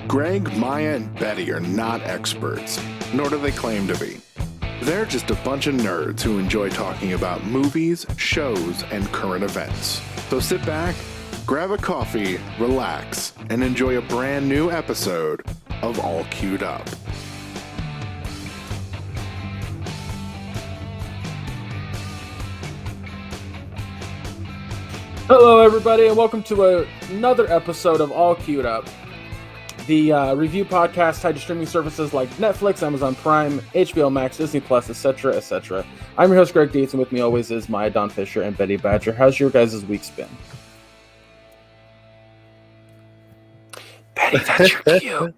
Gregg, Maya, and Betty are not experts, nor do they claim to be. They're just a bunch of nerds who enjoy talking about movies, shows, and current events. So sit back, grab a coffee, relax, and enjoy a brand new episode of All Queued Up. Hello, everybody, and welcome to another episode of All Queued Up, the review podcast tied to streaming services like Netflix, Amazon Prime, HBO Max, Disney Plus, etc., etc. I'm your host, Greg Dietz, and with me always is Maya Don Fisher and Betty Badger. How's your guys' week's been? Betty, that's your cue.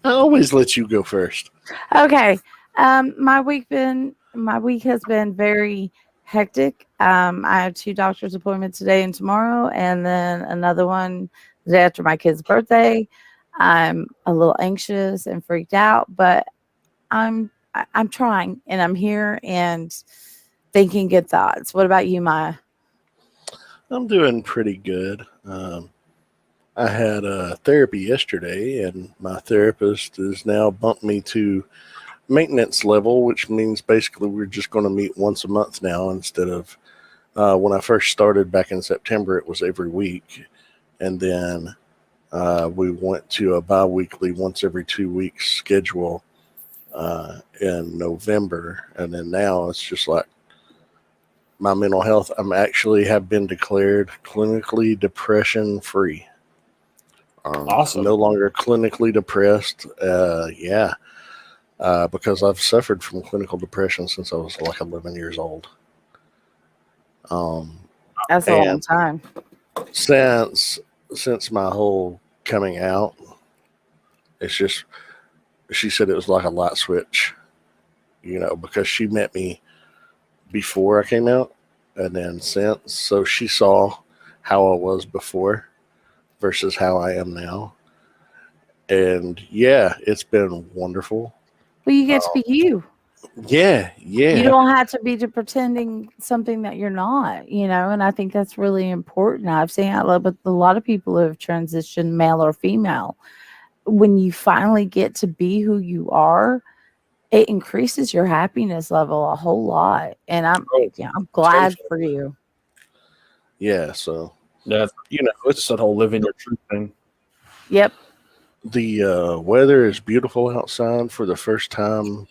I always let you go first. Okay. My week has been very hectic. I have 2 doctor's appointments today and tomorrow, and then another one the day after my kid's birthday. I'm a little anxious and freaked out, but I'm trying, and I'm here and thinking good thoughts. What about you, Maya? I'm doing pretty good. I had therapy yesterday, and my therapist has now bumped me to maintenance level, which means basically we're just going to meet once a month now instead of when I first started back in September, it was every week. And then we went to a bi-weekly, once every 2 weeks schedule in November. And then now it's just like my mental health. I'm actually have been declared clinically depression free. Awesome. No longer clinically depressed. Because I've suffered from clinical depression since I was like 11 years old. That's a long time. Since my whole coming out, it's just, she said it was like a light switch, because she met me before I came out and then since. So she saw how I was before versus how I am now. And yeah, it's been wonderful. Well, you get to be you. Yeah. You don't have to be pretending something that you're not, and I think that's really important. I've seen it with a lot of people who have transitioned, male or female. When you finally get to be who you are, it increases your happiness level a whole lot. And I'm glad for you. Yeah, so Yeah, it's that whole living your truth thing. Yep. The weather is beautiful outside for the first time.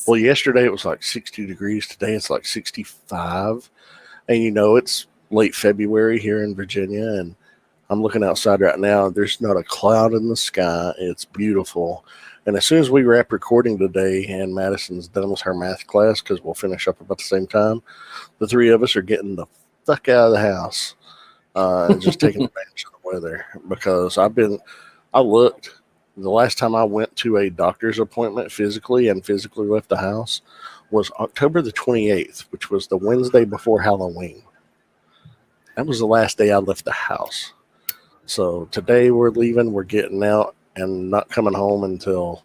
Well, yesterday it was like 60 degrees. Today it's like 65. And it's late February here in Virginia, and I'm looking outside right now. There's not a cloud in the sky. It's beautiful. And as soon as we wrap recording today and Madison's done with her math class, because we'll finish up about the same time, the 3 of us are getting the fuck out of the house and just taking advantage of the weather. Because I looked, the last time I went to a doctor's appointment physically left the house was October the 28th, which was the Wednesday before Halloween. That was the last day I left the house. So today we're leaving, we're getting out and not coming home until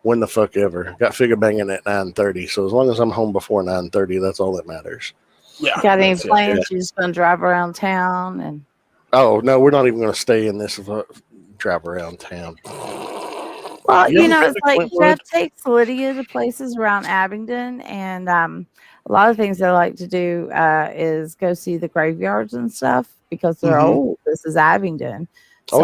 when the fuck ever. Got figure banging at 9:30. So as long as I'm home before 9:30, that's all that matters. Yeah. Got any plans? You're just going to drive around town? And Oh, no, we're not even going to stay in this drive around town. Well, it's like Jeff takes Lydia to places around Abingdon, and a lot of things they like to do is go see the graveyards and stuff because they're old. This is Abingdon. So,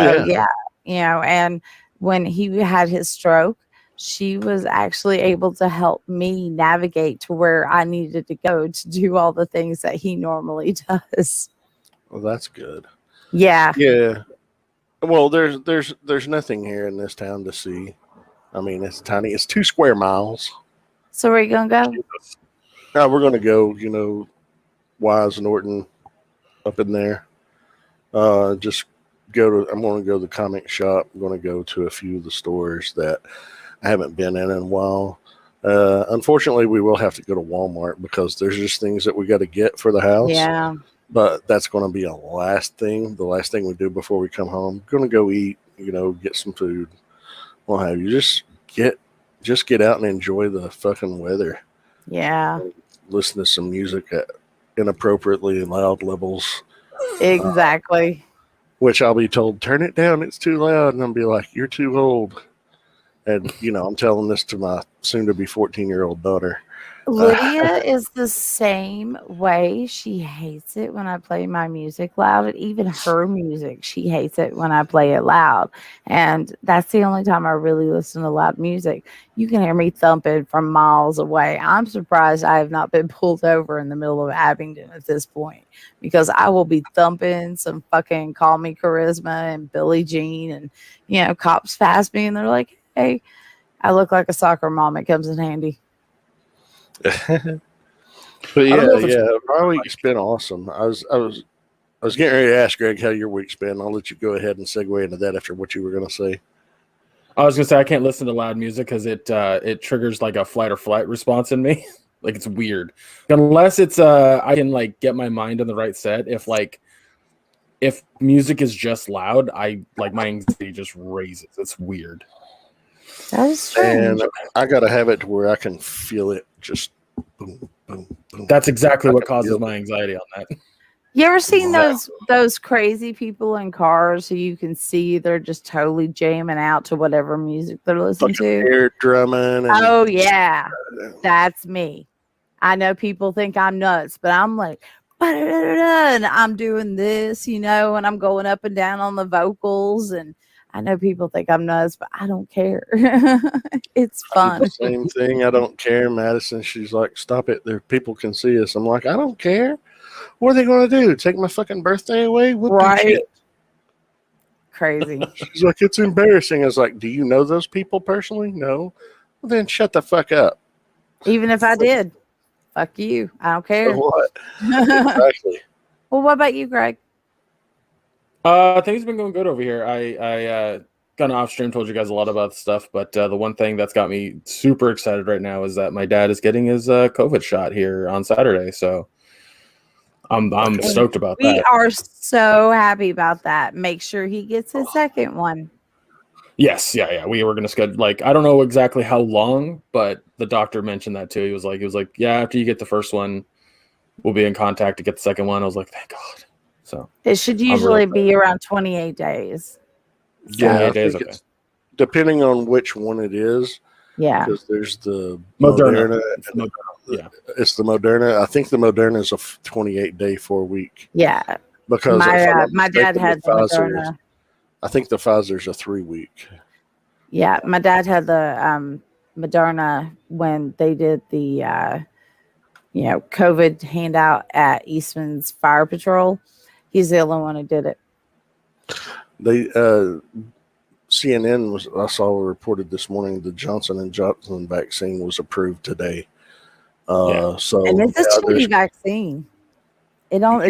and when he had his stroke, she was actually able to help me navigate to where I needed to go to do all the things that he normally does. Well, that's good. Yeah. Yeah. Well, there's nothing here in this town to see. I mean, it's tiny. It's 2 square miles. So where are you going to go? Now we're going to go, Wise Norton up in there. I'm going to go to the comic shop. I'm going to go to a few of the stores that I haven't been in a while. Unfortunately, we will have to go to Walmart because there's just things that we got to get for the house. Yeah. But that's going to be the last thing we do before we come home. Going to go eat, get some food. Well, have you just get out and enjoy the fucking weather. Yeah. Listen to some music at inappropriately loud levels. Exactly. which I'll be told, turn it down, it's too loud. And I'll be like, you're too old. And, I'm telling this to my soon-to-be 14-year-old daughter. Lydia is the same way. She hates it when I play my music loud. And even her music, she hates it when I play it loud. And that's the only time I really listen to loud music. You can hear me thumping from miles away. I'm surprised I have not been pulled over in the middle of Abingdon at this point, because I will be thumping some fucking Call Me Charisma and Billie Jean, and cops pass me and they're like, hey, I look like a soccer mom. It comes in handy. But yeah, my week's been awesome. I was getting ready to ask Greg how your week's been. I'll let you go ahead and segue into that after what you were going to say. I was going to say I can't listen to loud music because it triggers like a fight or flight response in me. Like, it's weird. Unless it's I can like get my mind on the right set. If music is just loud, my anxiety just raises. It's weird. That is strange. And I got to have it to where I can feel it just boom, boom, boom. That's exactly what causes my anxiety on that. You ever seen those crazy people in cars who you can see they're just totally jamming out to whatever music they're listening to? Air drumming. Oh, yeah. That's me. I know people think I'm nuts, but I'm like, and I'm doing this, and I'm going up and down on the vocals, and I know people think I'm nuts, but I don't care. It's fun. The same thing. I don't care. Madison, she's like, stop it. People can see us. I'm like, I don't care. What are they going to do? Take my fucking birthday away? Right. Crazy. She's like, it's embarrassing. I was like, do you know those people personally? No. Well, then shut the fuck up. Even if I did, fuck you. I don't care. So what? Exactly. Well, what about you, Greg? Things have been going good over here. I kind of off stream told you guys a lot about the stuff, but the one thing that's got me super excited right now is that my dad is getting his COVID shot here on Saturday. So I'm stoked about that. We are so happy about that. Make sure he gets his second one. Yes, yeah. We were gonna schedule, I don't know exactly how long, but the doctor mentioned that too. He was like, yeah, after you get the first one, we'll be in contact to get the second one. I was like, thank God. So it should usually be around 28 days. So. Yeah, 28 days. Okay. Depending on which one it is. Yeah. Because there's the Moderna. Yeah. It's the Moderna. I think the Moderna is a 28-day, 4-week. Yeah. Because my dad had the Moderna. I think the Pfizer's a 3-week. Yeah, my dad had the Moderna when they did the COVID handout at Eastman's Fire Patrol. He's the only one who did it. They CNN I saw reported this morning the Johnson & Johnson vaccine was approved today. So and it's a cheap vaccine. It's only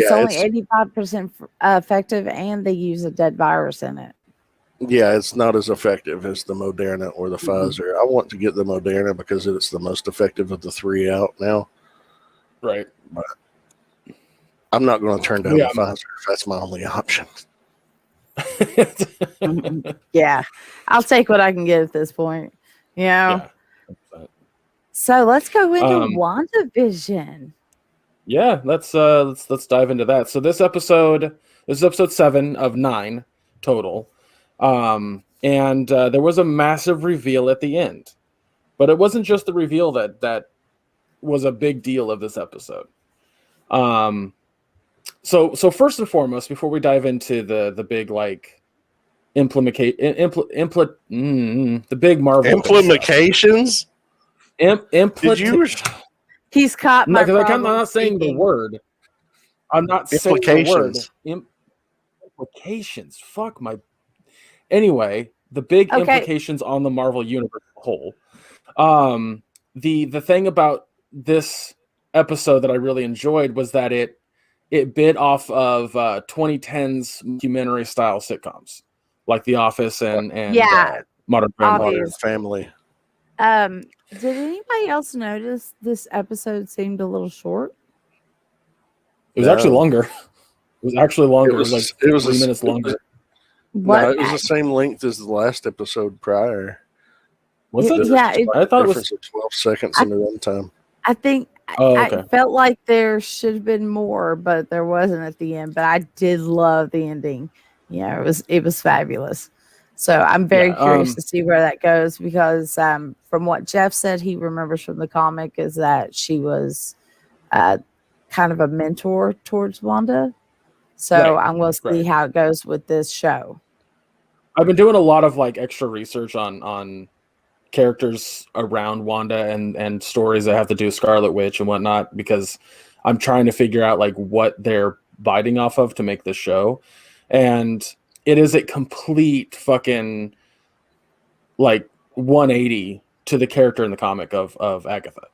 85% effective, and they use a dead virus in it. Yeah, it's not as effective as the Moderna or the Pfizer. I want to get the Moderna because it's the most effective of the 3 out now. Right. But I'm not going to turn down the Pfizer if that's my only option. Yeah, I'll take what I can get at this point. Yeah. So let's go into WandaVision. Yeah, let's dive into that. So this is episode 7 of 9 total. And there was a massive reveal at the end. But it wasn't just the reveal that was a big deal of this episode. So first and foremost, before we dive into the big the big Marvel implications. He's caught my problem. I'm not saying the word. I'm not saying the word. Implications. Fuck my. Anyway, the big implications on the Marvel universe as a whole. The thing about this episode that I really enjoyed was that it bit off of 2010's documentary style sitcoms like The Office and Modern Family. Did anybody else notice this episode seemed a little short? It was actually longer. It was actually longer. It was 3 minutes longer. No, it was the same length as the last episode prior. Was it? Yeah, I thought it was 12 seconds in the runtime. I think I felt like there should have been more, but there wasn't at the end. But I did love the ending. it was fabulous. So I'm very curious to see where that goes, because from what Jeff said, he remembers from the comic is that she was kind of a mentor towards Wanda. So I'm going to see how it goes with this show. I've been doing a lot of like extra research on characters around Wanda and stories that have to do with Scarlet Witch and whatnot, because I'm trying to figure out like what they're biting off of to make this show. And it is a complete fucking like 180 to the character in the comic of Agatha.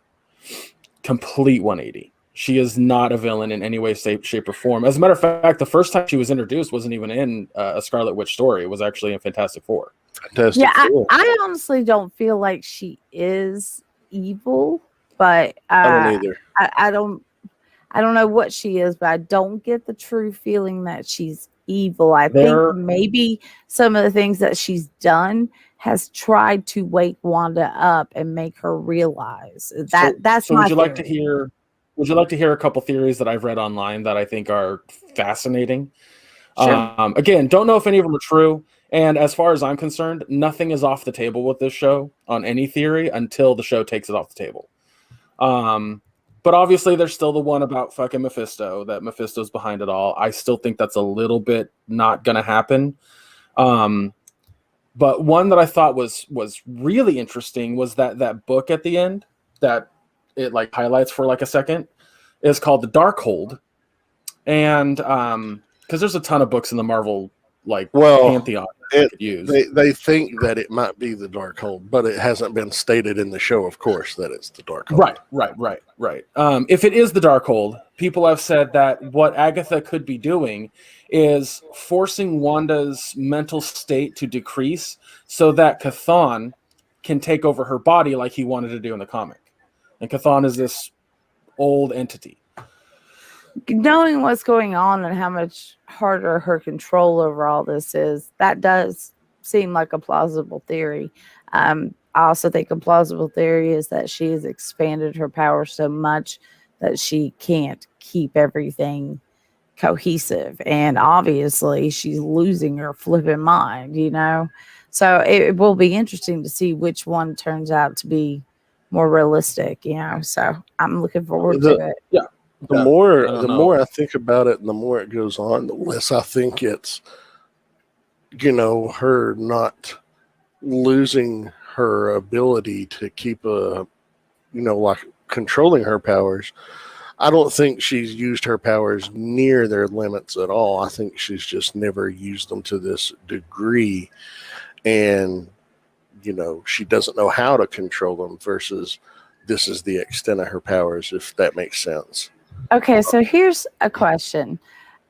Complete 180. She is not a villain in any way, shape, or form. As a matter of fact, the first time she was introduced wasn't even in a Scarlet Witch story. It was actually in Fantastic Four. I honestly don't feel like she is evil, but I don't either. I don't know what she is, but I don't get the true feeling that she's evil. I think maybe some of the things that she's done has tried to wake Wanda up and make her realize that. That's so. My Would you theory. like to hear? Would you like to hear a couple theories that I've read online that I think are fascinating? Sure. Again, don't know if any of them are true. And as far as I'm concerned, nothing is off the table with this show on any theory until the show takes it off the table. But obviously, there's still the one about fucking Mephisto, that Mephisto's behind it all. I still think that's a little bit not going to happen. But one that I thought was really interesting was that book at the end that it like highlights for like a second is called The Darkhold. And because there's a ton of books in the Marvel pantheon that could use. They think that it might be the Darkhold, but it hasn't been stated in the show, of course, that it's the Darkhold. Right. If it is the Darkhold, people have said that what Agatha could be doing is forcing Wanda's mental state to decrease so that Chthon can take over her body like he wanted to do in the comic. And Chthon is this old entity. Knowing what's going on and how much harder her control over all this is, that does seem like a plausible theory. I also think a plausible theory is that she has expanded her power so much that she can't keep everything cohesive. And obviously she's losing her flipping mind, So it will be interesting to see which one turns out to be more realistic, So I'm looking forward to it. Yeah. The more I think about it and the more it goes on, the less I think it's, her not losing her ability to keep like controlling her powers. I don't think she's used her powers near their limits at all. I think she's just never used them to this degree. And, she doesn't know how to control them versus this is the extent of her powers, if that makes sense. Okay, so here's a question,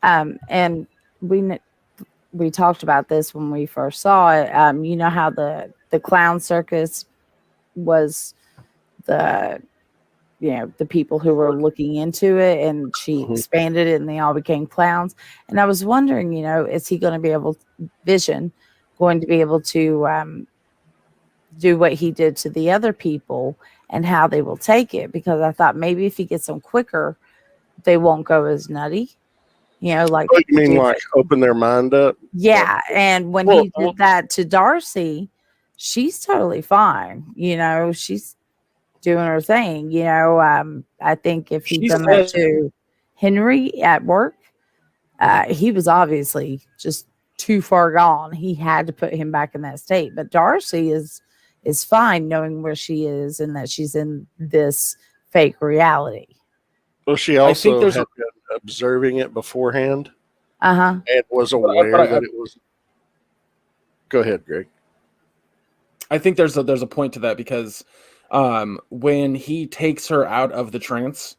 and we talked about this when we first saw it. You know how the clown circus was the people who were looking into it, and she expanded it, and they all became clowns. And I was wondering, is he going to be able, Vision, going to be able to do what he did to the other people, and how they will take it? Because I thought maybe if he gets them quicker, they won't go as nutty, like. Oh, you mean like open their mind up? Yeah, and when he did that to Darcy, she's totally fine. She's doing her thing. I think if he'd done that to Henry at work, he was obviously just too far gone. He had to put him back in that state. But Darcy is fine knowing where she is and that she's in this fake reality. Well, she also had been observing it beforehand. And was aware that it was. Go ahead, Greg. I think there's a point to that, because when he takes her out of the trance,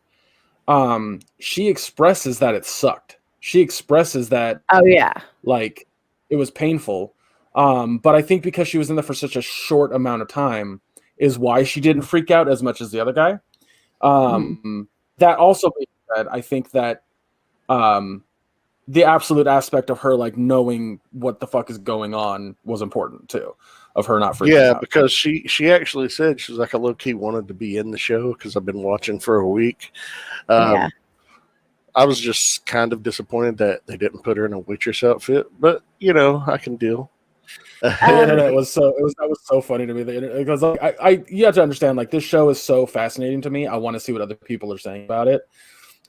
she expresses that it sucked. She expresses that, like it was painful. But I think because she was in there for such a short amount of time is why she didn't freak out as much as the other guy. That also being said, I think that the absolute aspect of her like knowing what the fuck is going on was important too, of her not freaking out. Because she actually said she was like, I low-key wanted to be in the show because I've been watching for a week. I was just kind of disappointed that they didn't put her in a waitress outfit, but you know, I can deal. The internet was that was so funny to me. Because like, I you have to understand, like, this show is so fascinating to me. I want to see what other people are saying about it.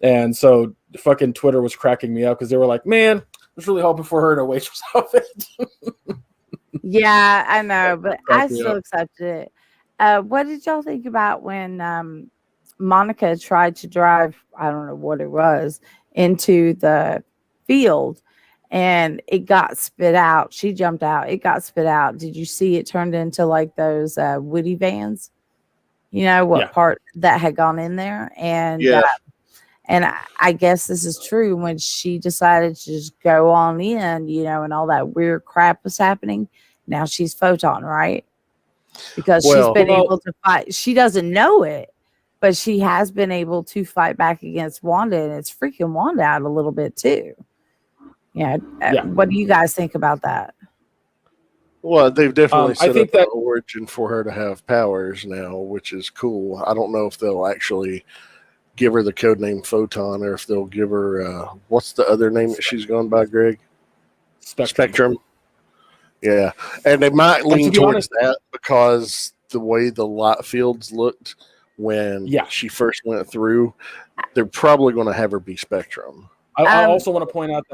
And so fucking Twitter was cracking me up because they were like, man, I was really hoping for her in a waitress outfit. Yeah, I know, but I Cracked me still up. accepted it. What did y'all think about when Monica tried to drive, I don't know what it was, into the field and it got spit out? She jumped out, it got spit out. Did you see it turned into like those Woody vans? You know what Yeah. part that had gone in there? And Yeah. and I guess this is true when she decided to just go on in, you know, and all that weird crap was happening. Now she's Photon, right? Because she's Well, been able to fight. She doesn't know it, but she has been able to fight back against Wanda, and it's freaking Wanda out a little bit too. Yeah. Yeah. What do you guys think about that? well, they've definitely I set think up an that origin for her to have powers now, which is cool. I don't know if they'll actually give her the code name Photon or if they'll give her what's the other name that she's going by, Greg? Spectrum. Yeah, and they might to lean be towards honest- that because the way the light fields looked when Yeah. she first went through, they're probably going to have her be Spectrum. I also want to point out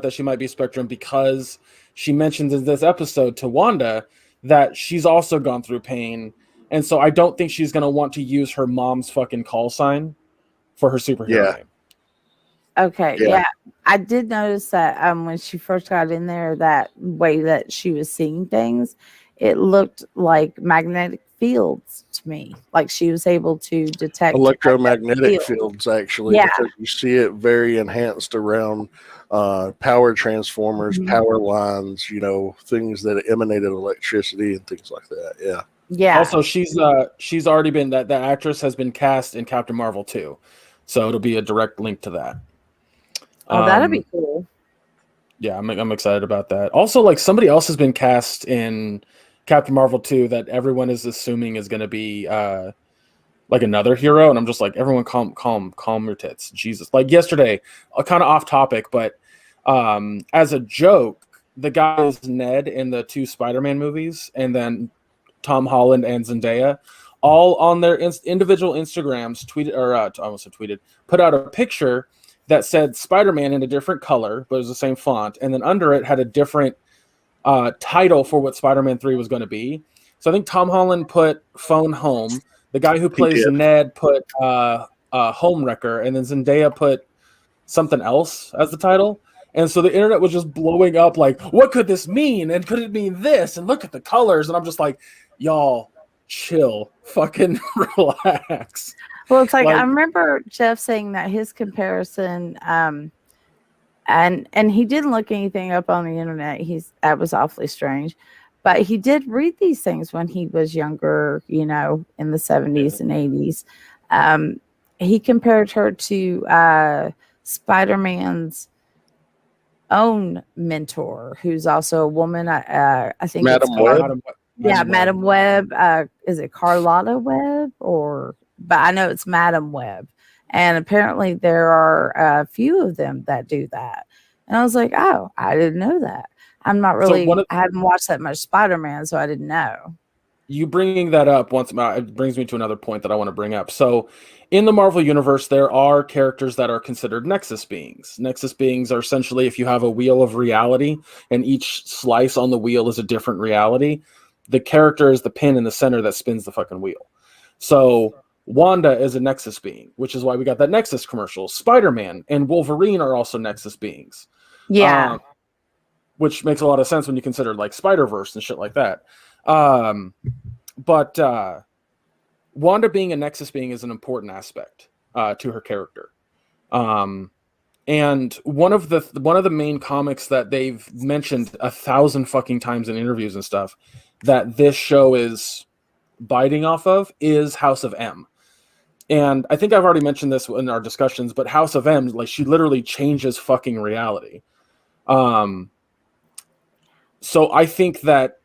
that she might be Spectrum because she mentions in this episode to Wanda that she's also gone through pain, and so I don't think she's going to want to use her mom's fucking call sign for her superhero Yeah. name. Okay, Yeah. yeah. I did notice that when she first got in there, that way that she was seeing things, it looked like magnetic fields to me. Like she was able to detect Electromagnetic field. fields, actually, Yeah. because you see it very enhanced around power transformers, Mhm. power lines, you know, things that emanated electricity and things like that. Yeah. Yeah. Also, she's already been that actress has been cast in Captain Marvel too, so it'll be a direct link to that. Oh, that'd be cool. Yeah, I'm excited about that. Also, like, somebody else has been cast in Captain Marvel 2 that everyone is assuming is going to be like another hero, and I'm just like, everyone calm your tits, Jesus. Like yesterday, kind of off topic, but as a joke, the guy is Ned in the 2 Spider-Man movies, and then Tom Holland and Zendaya, all on their individual Instagrams tweeted, or I almost said tweeted, put out a picture that said Spider-Man in a different color, but it was the same font, and then under it had a different title for what Spider-Man 3 was going to be. So I think Tom Holland put Phone Home. The guy who plays did. Ned put Home Wrecker, and then Zendaya put something else as the title. And so the internet was just blowing up like, what could this mean? And could it mean this? And look at the colors. And I'm just like, y'all, chill. Fucking relax. Well, it's like I Like- remember Jeff saying that his comparison, and he didn't look anything up on the internet. That was awfully strange, but he did read these things when he was younger, you know, in the 70s and 80s. He compared her to Spider-Man's own mentor, who's also a woman. I think Madam it's Web? Madam Web. Is it Carlotta Webb or? But I know it's Madam Web, and apparently there are a few of them that do that. And I was like, oh, I didn't know that. I'm not really. I haven't watched that much Spider-Man, so I didn't know. You bringing that up it brings me to another point that I want to bring up. So, in the Marvel Universe, there are characters that are considered Nexus beings. Nexus beings are essentially if you have a wheel of reality and each slice on the wheel is a different reality, the character is the pin in the center that spins the fucking wheel. So, Wanda is a Nexus being, which is why we got that Nexus commercial. Spider-Man and Wolverine are also Nexus beings. Yeah. Which makes a lot of sense when you consider like Spider-Verse and shit like that. But Wanda being a Nexus being is an important aspect to her character. And one of the main comics that they've mentioned 1,000 fucking times in interviews and stuff that this show is biting off of is House of M. And I think I've already mentioned this in our discussions, but House of M, like, she literally changes fucking reality. So I think that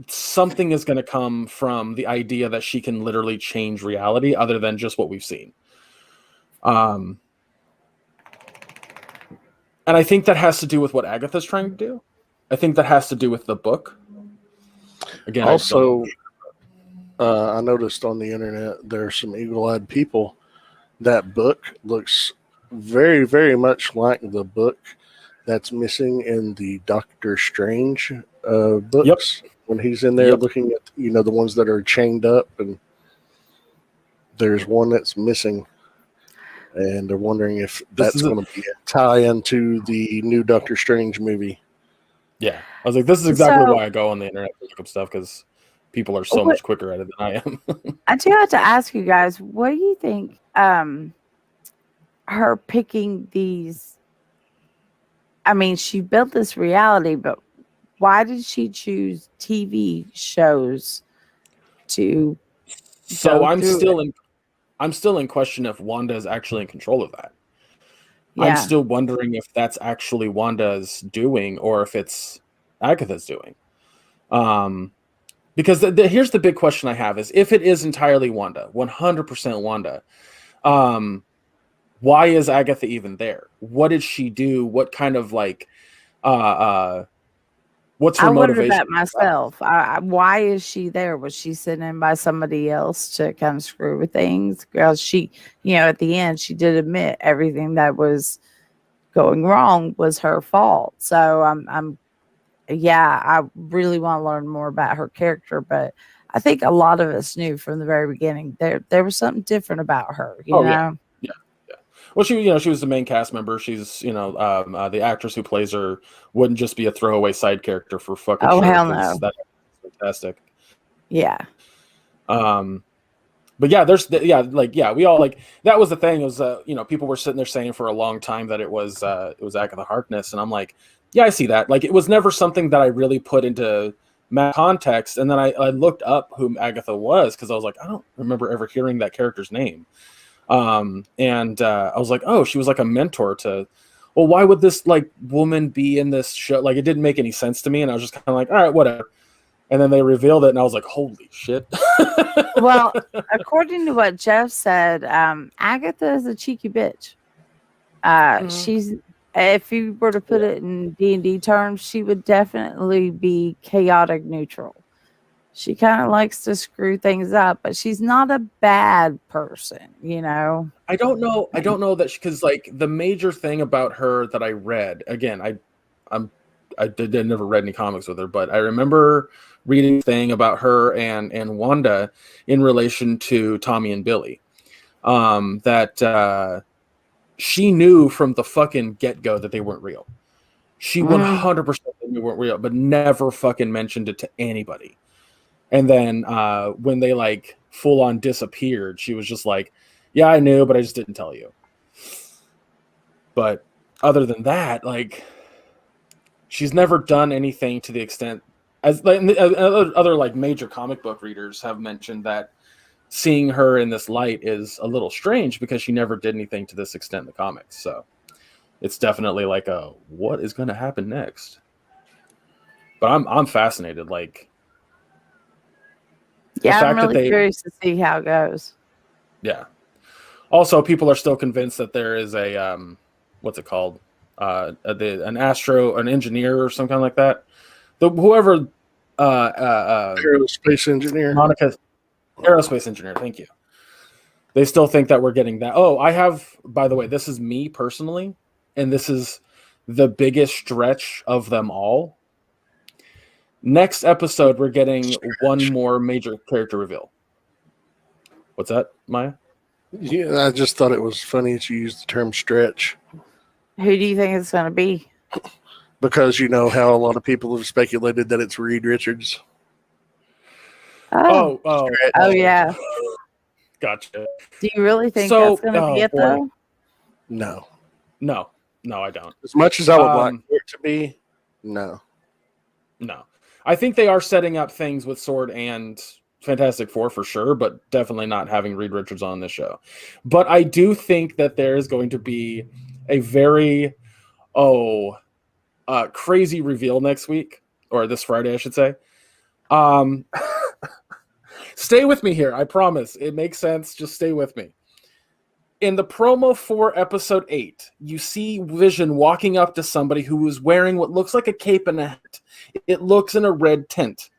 something is going to come from the idea that she can literally change reality other than just what we've seen. And I think that has to do with what Agatha's trying to do. I think that has to do with the book. Again, also, I noticed on the internet there are some eagle-eyed people. That book looks very, very much like the book that's missing in the Doctor Strange books. Yep. When he's in there looking at, the ones that are chained up, and there's one that's missing. And they're wondering if that's going to be a tie-in to the new Doctor Strange movie. Yeah. I was like, this is exactly why I go on the internet to look up stuff, because people are so much quicker at it than I am. I do have to ask you guys, what do you think her picking these? I mean, she built this reality, but why did she choose TV shows to? So I'm still in question if Wanda is actually in control of that. Yeah. I'm still wondering if that's actually Wanda's doing or if it's Agatha's doing. Because here's the big question I have is, if it is entirely Wanda, 100% Wanda, why is Agatha even there? What did she do? What kind of what's her motivation? I wondered that myself. Why is she there? Was she sent in by somebody else to kind of screw with things? Because she, at the end, she did admit everything that was going wrong was her fault. So I really want to learn more about her character, but I think a lot of us knew from the very beginning there was something different about her. You know. Yeah. Well, she was the main cast member. She's, the actress who plays her wouldn't just be a throwaway side character for fucking sure. Hell no. That's fantastic. Yeah. But yeah, we all that was the thing. It was, people were sitting there saying for a long time that it was Agatha Harkness. And I'm like, yeah, I see that. Like, it was never something that I really put into context. And then I looked up who Agatha was, because I was like, I don't remember ever hearing that character's name. And I was like, oh, she was like a mentor to, well, why would this woman be in this show? Like, it didn't make any sense to me. And I was just kind of like, all right, whatever. And then they revealed it, and I was like, holy shit. Well, according to what Jeff said, Agatha is a cheeky bitch. She's, if you were to put it in D&D terms, she would definitely be chaotic neutral. She kind of likes to screw things up, but she's not a bad person, I don't know that because the major thing about her that I read, again, I never read any comics with her, but I remember reading a thing about her and Wanda in relation to Tommy and Billy, that she knew from the fucking get-go that they weren't real. She 100% knew they weren't real, but never fucking mentioned it to anybody. And then when they full on disappeared, she was just like, yeah, I knew, but I just didn't tell you. But other than that, she's never done anything to the extent as other major comic book readers have mentioned that seeing her in this light is a little strange because she never did anything to this extent in the comics. So it's definitely what is going to happen next? But I'm fascinated. I'm really curious to see how it goes. Yeah. Also, people are still convinced that there is a what's it called? An engineer or some kind like that. Aerospace engineer. Monica, aerospace engineer. Thank you. They still think that we're getting that. Oh, I have. By the way, this is me personally, and this is the biggest stretch of them all. Next episode, we're getting one more major character reveal. What's that, Maya? Yeah, I just thought it was funny that you used the term stretch. Who do you think it's going to be? Because you know how a lot of people have speculated that it's Reed Richards. Oh, yeah. Gotcha. Do you really think that's going to be it, though? No, I don't. As much as I would like for it to be, no. I think they are setting up things with Sword and Fantastic Four for sure, but definitely not having Reed Richards on this show. But I do think that there is going to be a very crazy reveal next week, or this Friday, I should say. Stay with me here. I promise. It makes sense. Just stay with me. in the promo for episode 8, you see Vision walking up to somebody who is wearing what looks like a cape and a hat. It looks in a red tint.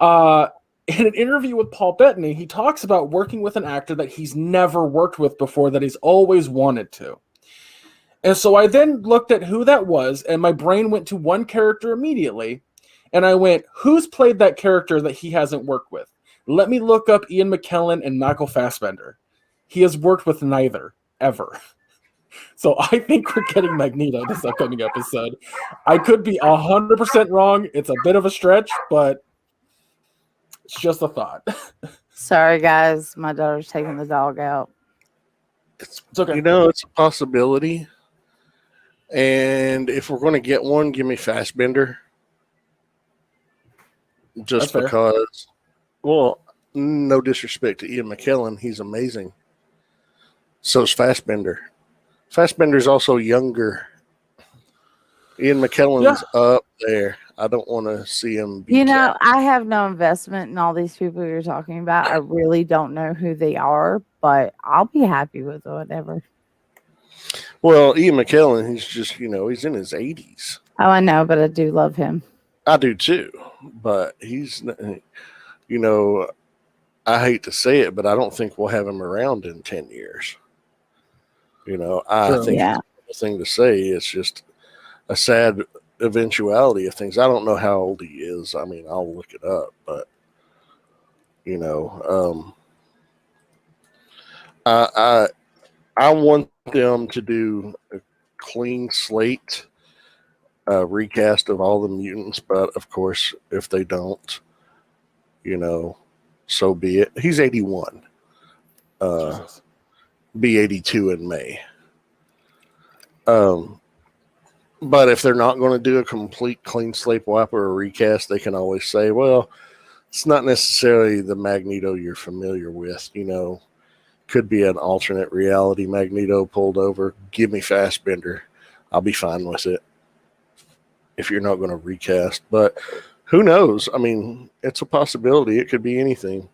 In an interview with Paul Bettany, he talks about working with an actor that he's never worked with before, that he's always wanted to. And so I then looked at who that was, and my brain went to one character immediately. And I went, who's played that character that he hasn't worked with? Let me look up Ian McKellen and Michael Fassbender. He has worked with neither, ever. So I think we're getting Magneto this upcoming episode. I could be 100% wrong. It's a bit of a stretch, but it's just a thought. Sorry, guys. My daughter's taking the dog out. It's okay. It's a possibility. And if we're going to get one, give me Fassbender. Just because, well, no disrespect to Ian McKellen. He's amazing. So's Fassbender. Fassbender's also younger. Ian McKellen's up there. I don't want to see him be I have no investment in all these people you're talking about. I really don't know who they are, but I'll be happy with whatever. Well, Ian McKellen, he's just, he's in his 80s. Oh, I know, but I do love him. I do too. But he's, I hate to say it, but I don't think we'll have him around in 10 years. I think it's a thing to say. It's just a sad eventuality of things. I don't know how old he is. I mean, I'll look it up, but I want them to do a clean slate recast of all the mutants, but of course, if they don't, so be it. He's 81. Be 82 in May. But if they're not going to do a complete clean slate wipe or a recast, they can always say, well, it's not necessarily the Magneto you're familiar with. Could be an alternate reality Magneto pulled over. Give me Fassbender. I'll be fine with it if you're not going to recast. But who knows? I mean, it's a possibility. It could be anything.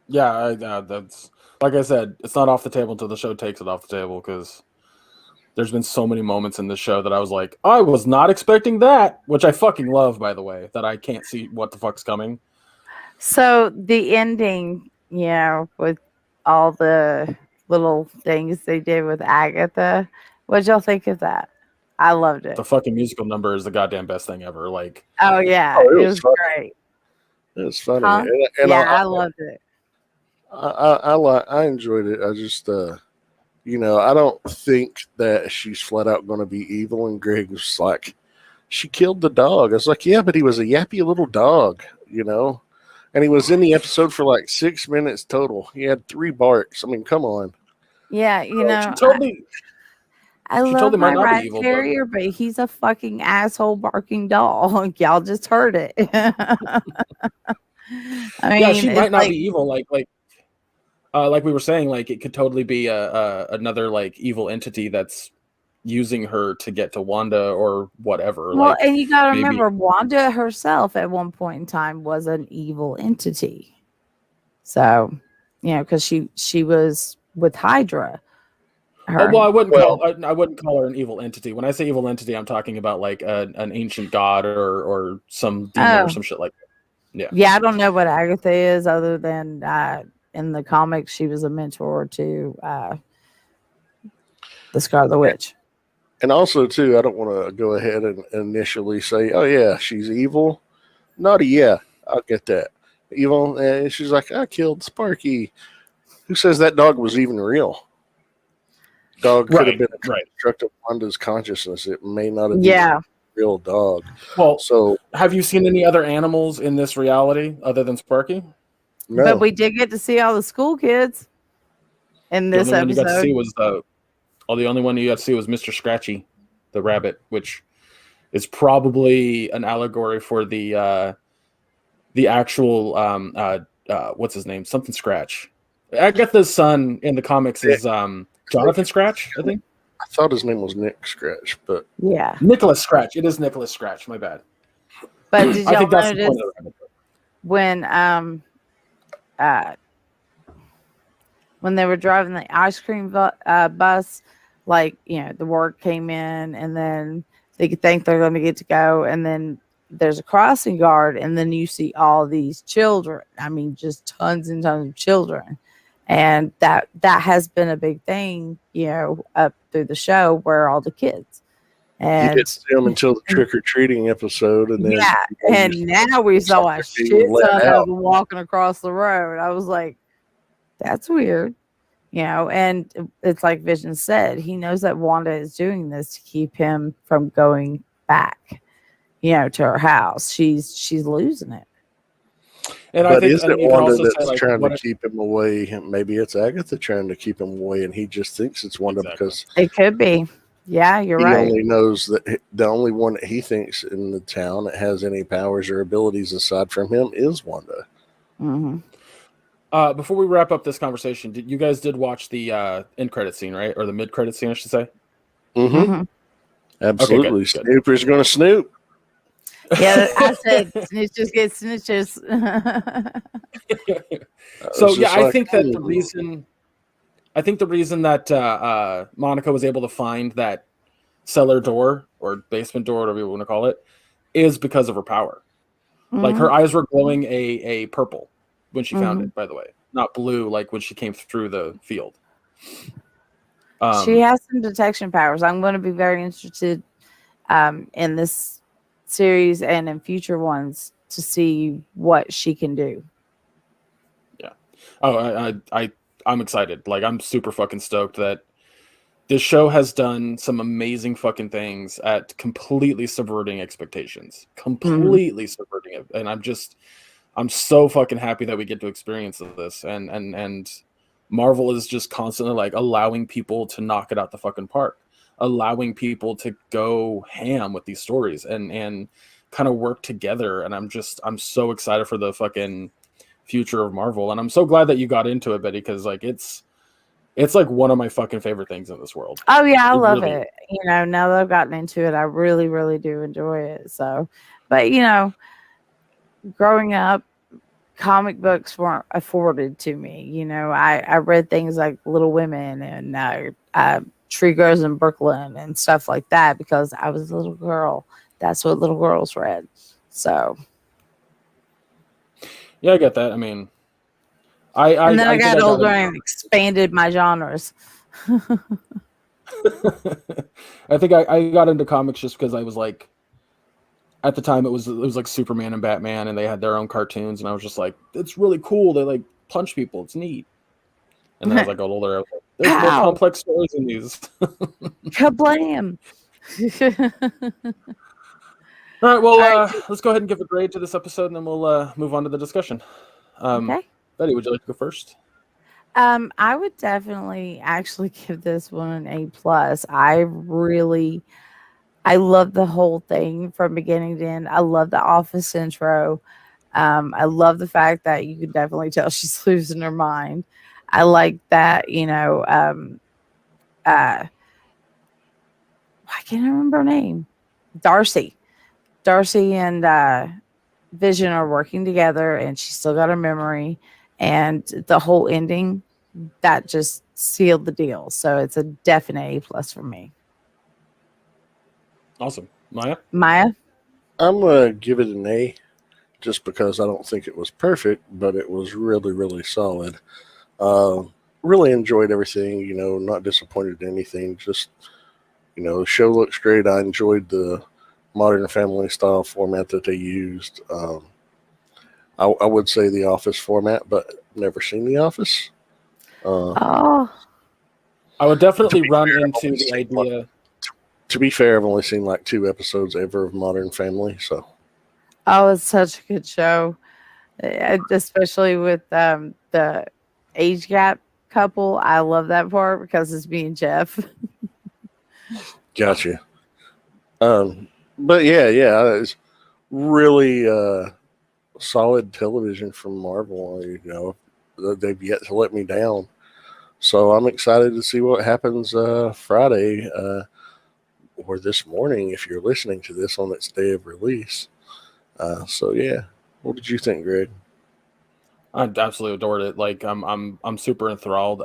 Yeah, that's like I said, it's not off the table until the show takes it off the table, because there's been so many moments in this show that I was like, I was not expecting that, which I fucking love, by the way, that I can't see what the fuck's coming. So the ending, with all the little things they did with Agatha, what'd y'all think of that? I loved it. The fucking musical number is the goddamn best thing ever. Like, it was great. It was funny. Huh? And I loved it. I enjoyed it. I just, I don't think that she's flat out going to be evil. And Gregg was like, she killed the dog. I was like, yeah, but he was a yappy little dog, and he was in the episode for like 6 minutes total. He had 3 barks. I mean, come on. Yeah, she told me. I love my rat terrier, but he's a fucking asshole barking dog. Y'all just heard it. I mean, she might not be evil. Like we were saying, like it could totally be another like evil entity that's using her to get to Wanda or whatever. Well, and you got to remember, Wanda herself at one point in time was an evil entity. So, because she was with Hydra. I wouldn't call her an evil entity. When I say evil entity, I'm talking about like an ancient god or some demon or some shit like that. Yeah, I don't know what Agatha is, other than in the comics she was a mentor to the Scarlet Witch. And also, too, I don't want to go ahead and initially say, oh, yeah, she's evil. Naughty, yeah, I'll get that. Evil, and she's like, I killed Sparky. Who says that dog was even real? Dog could have been a construct of Wanda's consciousness. It may not have been a real dog. Well, so have you seen any other animals in this reality other than Sparky? No. But we did get to see all the school kids in this episode. The only one you got to see was Mr. Scratchy, the rabbit, which is probably an allegory for the actual what's his name? Something Scratch. Agatha's son in the comics is Jonathan Scratch, I think. I thought his name was Nick Scratch, but yeah, Nicholas Scratch. It is Nicholas Scratch. My bad. But did y'all notice when when they were driving the ice cream bus, like, the word came in, and then they think they're going to get to go, and then there's a crossing guard, and then you see all these children. I mean, just tons and tons of children. And that has been a big thing, up through the show, where all the kids. You And didn't see them until the trick or treating episode, and then yeah, and now we saw a shit ton of them walking across the road. I was like, that's weird, and it's like Vision said, he knows that Wanda is doing this to keep him from going back, to her house. She's losing it. And but I think, is it Wanda that's say, like, trying to keep him away? Maybe it's Agatha trying to keep him away, and he just thinks it's Wanda because it could be. Yeah, you're right. He only knows that the only one that he thinks in the town that has any powers or abilities aside from him is Wanda. Mm-hmm. Before we wrap up this conversation, you guys did watch the end credit scene, right? Or the mid credit scene, I should say. Mm-hmm. Absolutely. Okay, good. Snooper's going to snoop. Yeah, I said snitches get snitches. So yeah, I think that the reason that Monica was able to find that cellar door or basement door, whatever you want to call it, is because of her power. Mm-hmm. Like, her eyes were glowing a purple when she found it, by the way, not blue like when she came through the field. She has some detection powers. I'm going to be very interested in this series and in future ones to see what she can do. Yeah. Oh, I'm excited. Like, I'm super fucking stoked that this show has done some amazing fucking things at completely subverting expectations. Completely subverting it. And I'm so fucking happy that we get to experience this. And Marvel is just constantly, like, allowing people to knock it out the fucking park, allowing people to go ham with these stories and kind of work together. And I'm so excited for the fucking future of Marvel. And I'm so glad that you got into it, Betty, because, like, it's like one of my fucking favorite things in this world. Oh yeah, I love it. Now that I've gotten into it, I really, really do enjoy it. So, but growing up, comic books weren't afforded to me. I read things like Little Women and Tree Grows in Brooklyn and stuff like that because I was a little girl. That's what little girls read. So yeah, I get that. I mean, I got older and expanded my genres. I think I got into comics just because I was like, at the time it was like Superman and Batman, and they had their own cartoons, and I was just like, it's really cool. They, like, punch people. It's neat. And then as I got older, I was like, there's more complex stories in these. Kablam! All right, well, let's go ahead and give a grade to this episode, and then we'll move on to the discussion. Okay. Betty, would you like to go first? I would definitely actually give this one an A+. I love the whole thing from beginning to end. I love the Office intro. I love the fact that you can definitely tell she's losing her mind. I like that, I can't remember her name. Darcy and Vision are working together, and she's still got her memory, and the whole ending that just sealed the deal. So it's a definite A+ for me. Awesome. Maya? I'm going to give it an A just because I don't think it was perfect, but it was really, really solid. Really enjoyed everything, not disappointed in anything. Just, the show looks great. I enjoyed the Modern Family style format that they used. I would say the Office format, but never seen the Office. I would definitely run into the idea. To be fair, I've only seen like 2 episodes ever of Modern Family, so. Oh, it's such a good show, especially with the age gap couple. I love that part because it's me and Jeff. Gotcha. But yeah, it's really solid television from Marvel. They've yet to let me down, so I'm excited to see what happens Friday or this morning if you're listening to this on its day of release. So yeah, what did you think, Greg? I absolutely adored it. Like I'm super enthralled.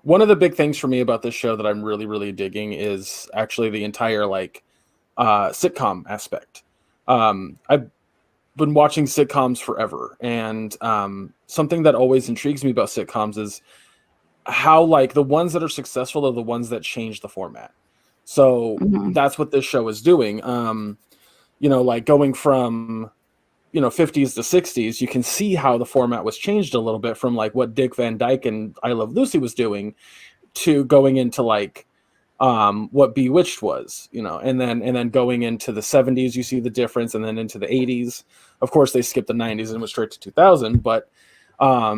One of the big things for me about this show that I'm really, really digging is actually the entire like sitcom aspect. I've been watching sitcoms forever, and something that always intrigues me about sitcoms is how like the ones that are successful are the ones that change the format. So Mhm. that's what this show is doing. Like going from 50s to 60s, you can see how the format was changed a little bit from like what Dick Van Dyke and I Love Lucy was doing to going into like what Bewitched was, and then going into the 70s, you see the difference, and then into the 80s. Of course, they skipped the 90s and went straight to 2000, but back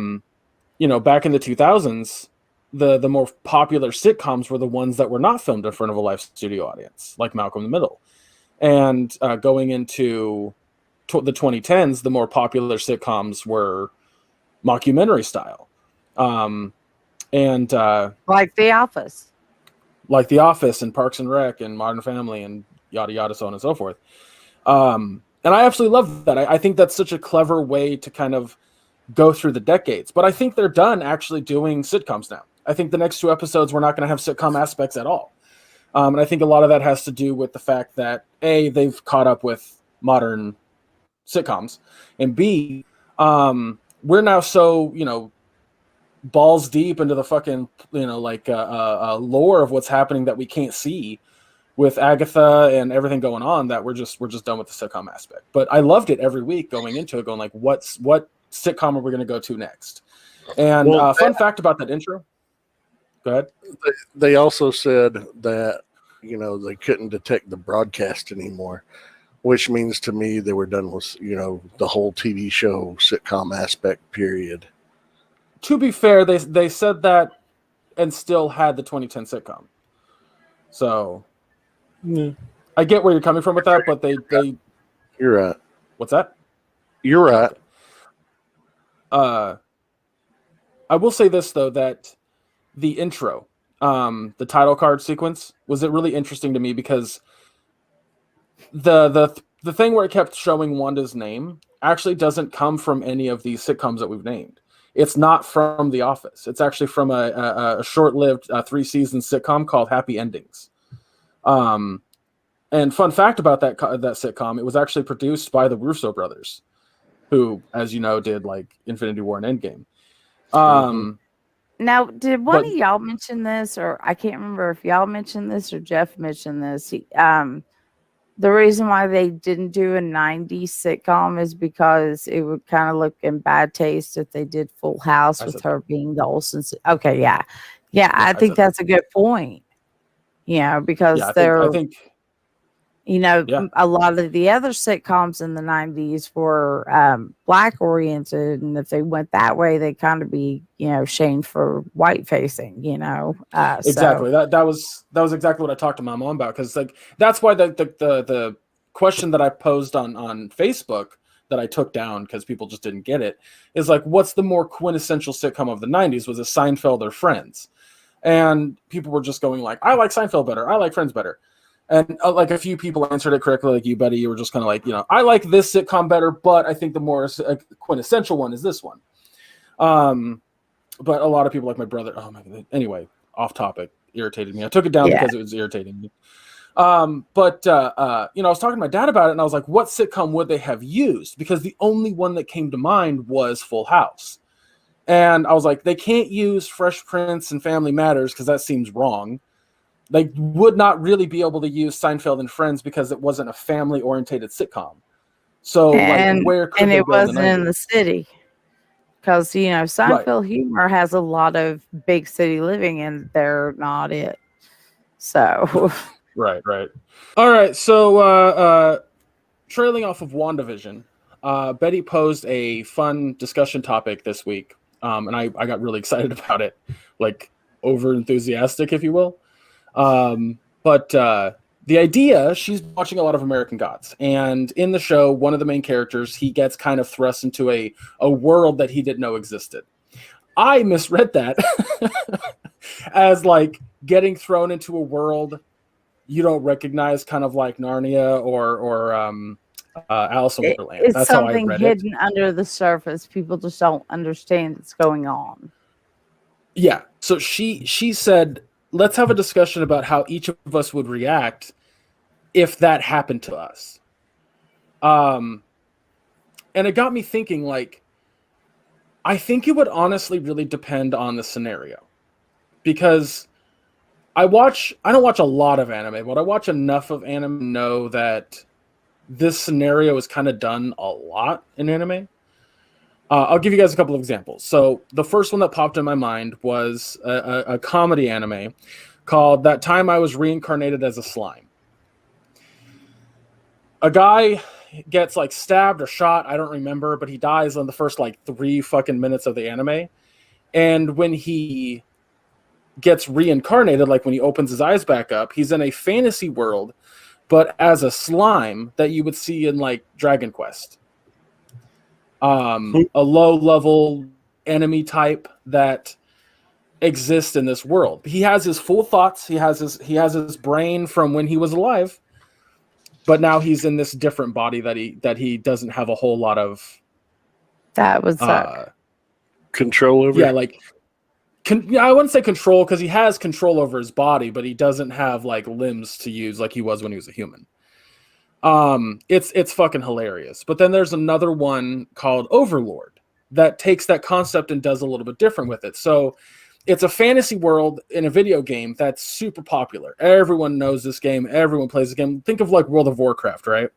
in the 2000s, the more popular sitcoms were the ones that were not filmed in front of a live studio audience, like Malcolm in the Middle. And going into the 2010s, the more popular sitcoms were mockumentary style, and Like The Office. like The Office and Parks and Rec and Modern Family and yada yada, so on and so forth. And I absolutely love that. I think that's such a clever way to kind of go through the decades. But I think they're done actually doing sitcoms now. I think the next two episodes we're not going to have sitcom aspects at all. And I think a lot of that has to do with the fact that A, they've caught up with modern sitcoms, and B, we're now so balls deep into the fucking lore of what's happening that we can't see with Agatha and everything going on, that we're just done with the sitcom aspect. But I loved it every week going into it, going like, what sitcom are we going to go to next? And fun fact about that intro. Go ahead. They also said that they couldn't detect the broadcast anymore, which means to me they were done with the whole TV show sitcom aspect. Period. To be fair, they said that and still had the 2010 sitcom. So I get where you're coming from with that, but they You're right. What's that? You're right. I will say this though, that the intro, the title card sequence, was it really interesting to me because the thing where it kept showing Wanda's name actually doesn't come from any of these sitcoms that we've named. It's not from The Office. It's actually from a short-lived 3-season sitcom called Happy Endings. And fun fact about that sitcom, it was actually produced by the Russo brothers, who, as you know, did like Infinity War and Endgame. Now, did one of y'all mention this, or I can't remember if y'all mentioned this or Jeff mentioned this? The reason why they didn't do a 90s sitcom is because it would kind of look in bad taste if they did Full House with her being the Olsen. Okay, yeah. I think that's a good point. Because I think a lot of the other sitcoms in the 90s were black oriented, and if they went that way, they kind of be shamed for white facing. Exactly. So. That was exactly what I talked to my mom about, because like that's why the question that I posed on Facebook that I took down because people just didn't get it is like, what's the more quintessential sitcom of the 90s? Was it Seinfeld or Friends? And people were just going like, I like Seinfeld better, I like Friends better. And like a few people answered it correctly, like you, Betty. You were just kind of like, I like this sitcom better, but I think the more quintessential one is this one. But a lot of people, like my brother, oh my god. Anyway, off topic, irritated me. I took it down because it was irritating me. I was talking to my dad about it, and I was like, what sitcom would they have used? Because the only one that came to mind was Full House. And I was like, they can't use Fresh Prince and Family Matters because that seems wrong. They would not really be able to use Seinfeld and Friends because it wasn't a family-orientated sitcom. So, where could they it go wasn't in the city? Because Seinfeld humor has a lot of big city living, and they're not it. So, right. All right. So, trailing off of WandaVision, Betty posed a fun discussion topic this week, and I got really excited about it, like over enthusiastic, if you will. But the idea, she's watching a lot of American Gods, and in the show, one of the main characters, he gets kind of thrust into a world that he didn't know existed. I misread that as like getting thrown into a world you don't recognize, kind of like Narnia or Alice in Wonderland. It's That's how I something read it. hidden under the surface. People just don't understand what's going on. Yeah. So she said, let's have a discussion about how each of us would react if that happened to us. And it got me thinking, like, I think it would honestly really depend on the scenario, because I don't watch a lot of anime, but I watch enough of anime to know that this scenario is kind of done a lot in anime. I'll give you guys a couple of examples. So the first one that popped in my mind was a comedy anime called That Time I Was Reincarnated as a Slime. A guy gets like stabbed or shot, I don't remember, but he dies in the first like 3 fucking minutes of the anime. And when he gets reincarnated, like when he opens his eyes back up, he's in a fantasy world, but as a slime that you would see in like Dragon Quest. A low level enemy type that exists in this world. He has his full thoughts. He has his brain from when he was alive, but now he's in this different body that he doesn't have a whole lot of That would suck. Control over. Yeah, like I wouldn't say control, because he has control over his body, but he doesn't have like limbs to use like he was when he was a human. It's fucking hilarious. But then there's another one called Overlord that takes that concept and does a little bit different with it. So it's a fantasy world in a video game that's super popular. Everyone knows this game. Everyone plays the game. Think of like World of Warcraft, right?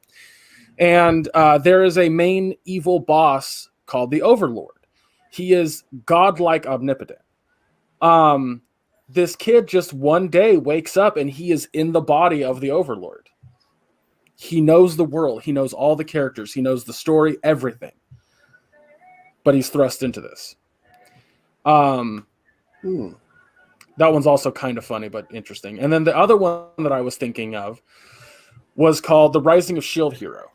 And there is a main evil boss called the Overlord. He is godlike omnipotent. This kid just one day wakes up and he is in the body of the Overlord. He knows the world. He knows all the characters. He knows the story, everything. But he's thrust into this. That one's also kind of funny, but interesting. And then the other one that I was thinking of was called The Rising of Shield Hero.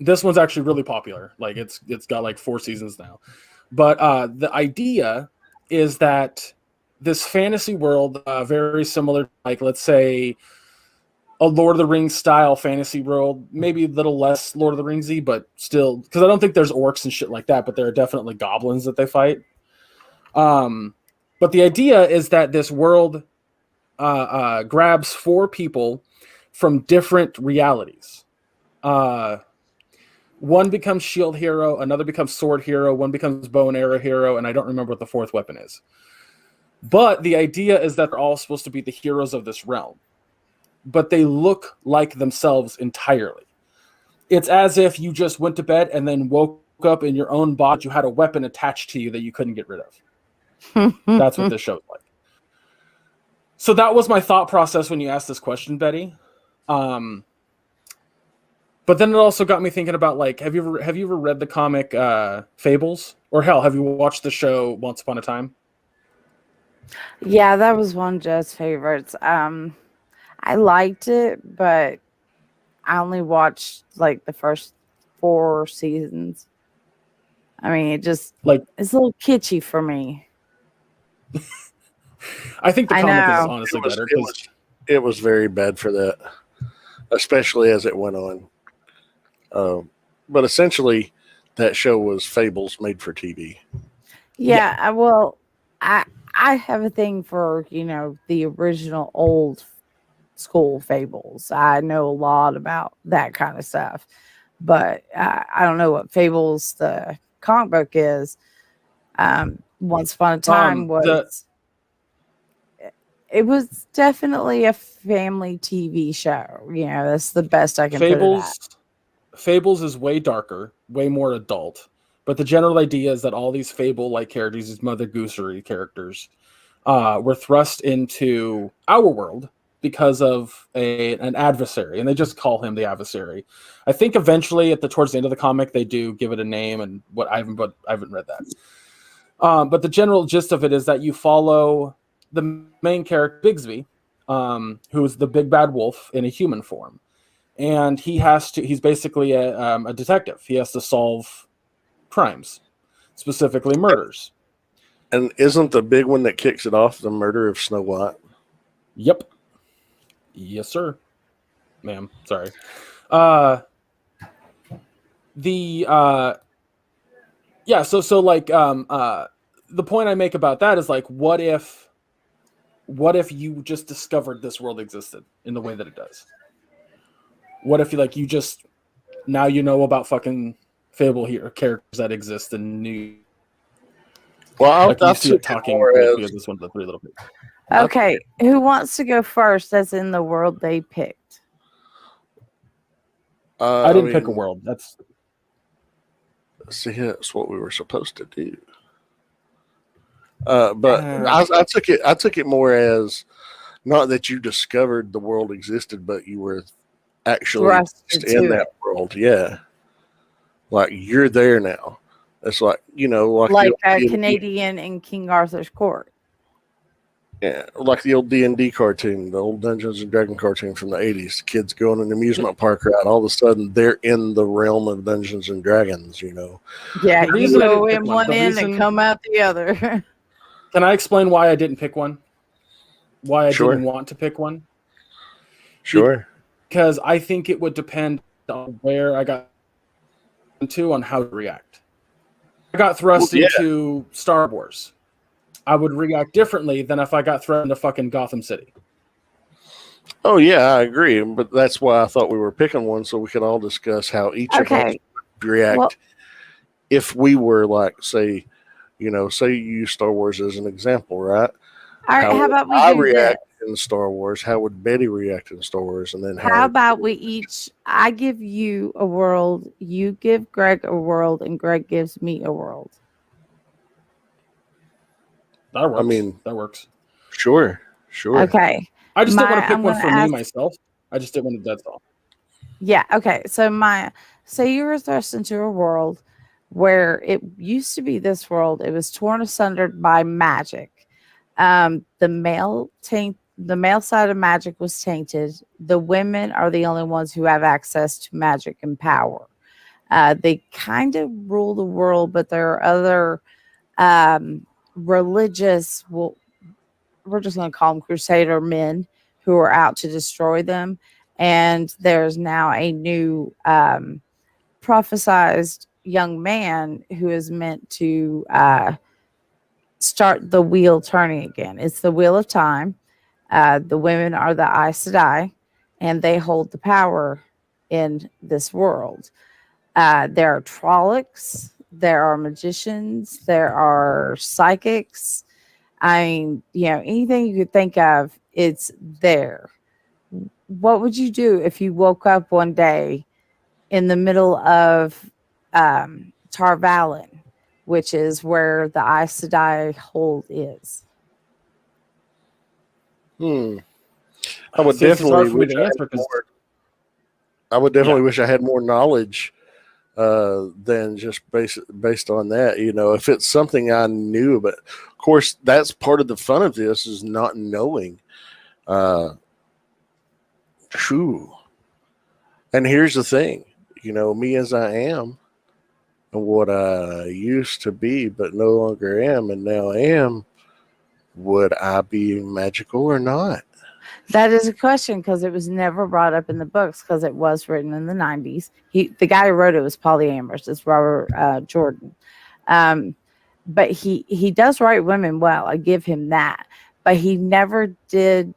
This one's actually really popular. Like it's got like 4 seasons now. But the idea is that this fantasy world, very similar, like let's say a Lord of the Rings style fantasy world, maybe a little less Lord of the Ringsy, but still, because I don't think there's orcs and shit like that, but there are definitely goblins that they fight. But the idea is that this world grabs 4 people from different realities. One becomes shield hero, another becomes sword hero, one becomes bow and arrow hero, and I don't remember what the 4th weapon is. But the idea is that they're all supposed to be the heroes of this realm, but they look like themselves entirely. It's as if you just went to bed and then woke up in your own body. You had a weapon attached to you that you couldn't get rid of. That's what this show's like. So that was my thought process when you asked this question, Betty. But then it also got me thinking about, like, have you ever read the comic Fables? Or hell, have you watched the show Once Upon a Time? Yeah, that was one of Joe's favorites. I liked it, but I only watched like the first 4 seasons. I mean, it's a little kitschy for me. I think the comic is honestly better. It was very bad for that, especially as it went on. But essentially, that show was Fables made for TV. Yeah. Well, I have a thing for, the original old school Fables. I know a lot about that kind of stuff, but I don't know what Fables the comic book is. Once Upon a Time it was definitely a family TV show. That's the best I can put it at. Fables is way darker, way more adult, but the general idea is that all these Fable-like characters, these Mother Goosery characters, were thrust into our world because of an adversary, and they just call him the adversary. I think eventually, towards the end of the comic, they do give it a name, and I haven't read that. But the general gist of it is that you follow the main character, Bigsby, who is the big bad wolf in a human form. And he's basically a detective. He has to solve crimes, specifically murders. And isn't the big one that kicks it off the murder of Snow White? Yep. Yes, sir. Ma'am. Sorry. Yeah, so like the point I make about that is like, what if you just discovered this world existed in the way that it does? What if you just now you know about fucking Fable here characters that exist in New Well, like you see it talking because this one's the three little pigs. Okay, who wants to go first? As in the world they picked. I didn't pick a world. That's what we were supposed to do. But I took it more as not that you discovered the world existed, but you were actually in that world. Yeah, like you're there now. It's like like a Canadian in King Arthur's court. Yeah, like the old D&D cartoon, the old Dungeons and Dragons cartoon from the 80s. The kids go on an amusement park ride. All of a sudden, they're in the realm of Dungeons and Dragons, Yeah, you go in one end and come out the other. Can I explain why I didn't pick one? Why I didn't want to pick one? Sure. Because I think it would depend on where I got into on how to react. I got thrust into Star Wars. I would react differently than if I got thrown into fucking Gotham City. Oh, yeah, I agree. But that's why I thought we were picking one so we could all discuss how each of us would react if we were like, say you use Star Wars as an example, right? All right, how about we do react in Star Wars? How would Betty react in Star Wars? And then how about I give you a world, you give Gregg a world, and Gregg gives me a world. That works. That works. Sure. Okay. I just didn't want to pick one for me myself. I just didn't want to. That's all. Yeah. Okay. So say you were thrust into a world where it used to be this world. It was torn asunder by magic. The male side of magic was tainted. The women are the only ones who have access to magic and power. They kind of rule the world, but there are other religious, we're just going to call them crusader men, who are out to destroy them. And there's now a new prophesized young man who is meant to start the wheel turning again. It's the wheel of time. The women are the Aes Sedai, and they hold the power in this world. There are Trollocs, there are magicians, there are psychics. I mean, anything you could think of, it's there. What would you do if you woke up one day in the middle of Tar Valon, which is where the Aes Sedai hold is? I would definitely wish I had more knowledge than just based on that. If it's something I knew, but of course that's part of the fun of this is not knowing. True. And here's the thing, me as I am and what I used to be, but no longer am, and now am, would I be magical or not? That is a question because it was never brought up in the books because it was written in the 90s. The guy who wrote it was polyamorous. It's Robert Jordan. But he does write women well. I give him that. But he never did.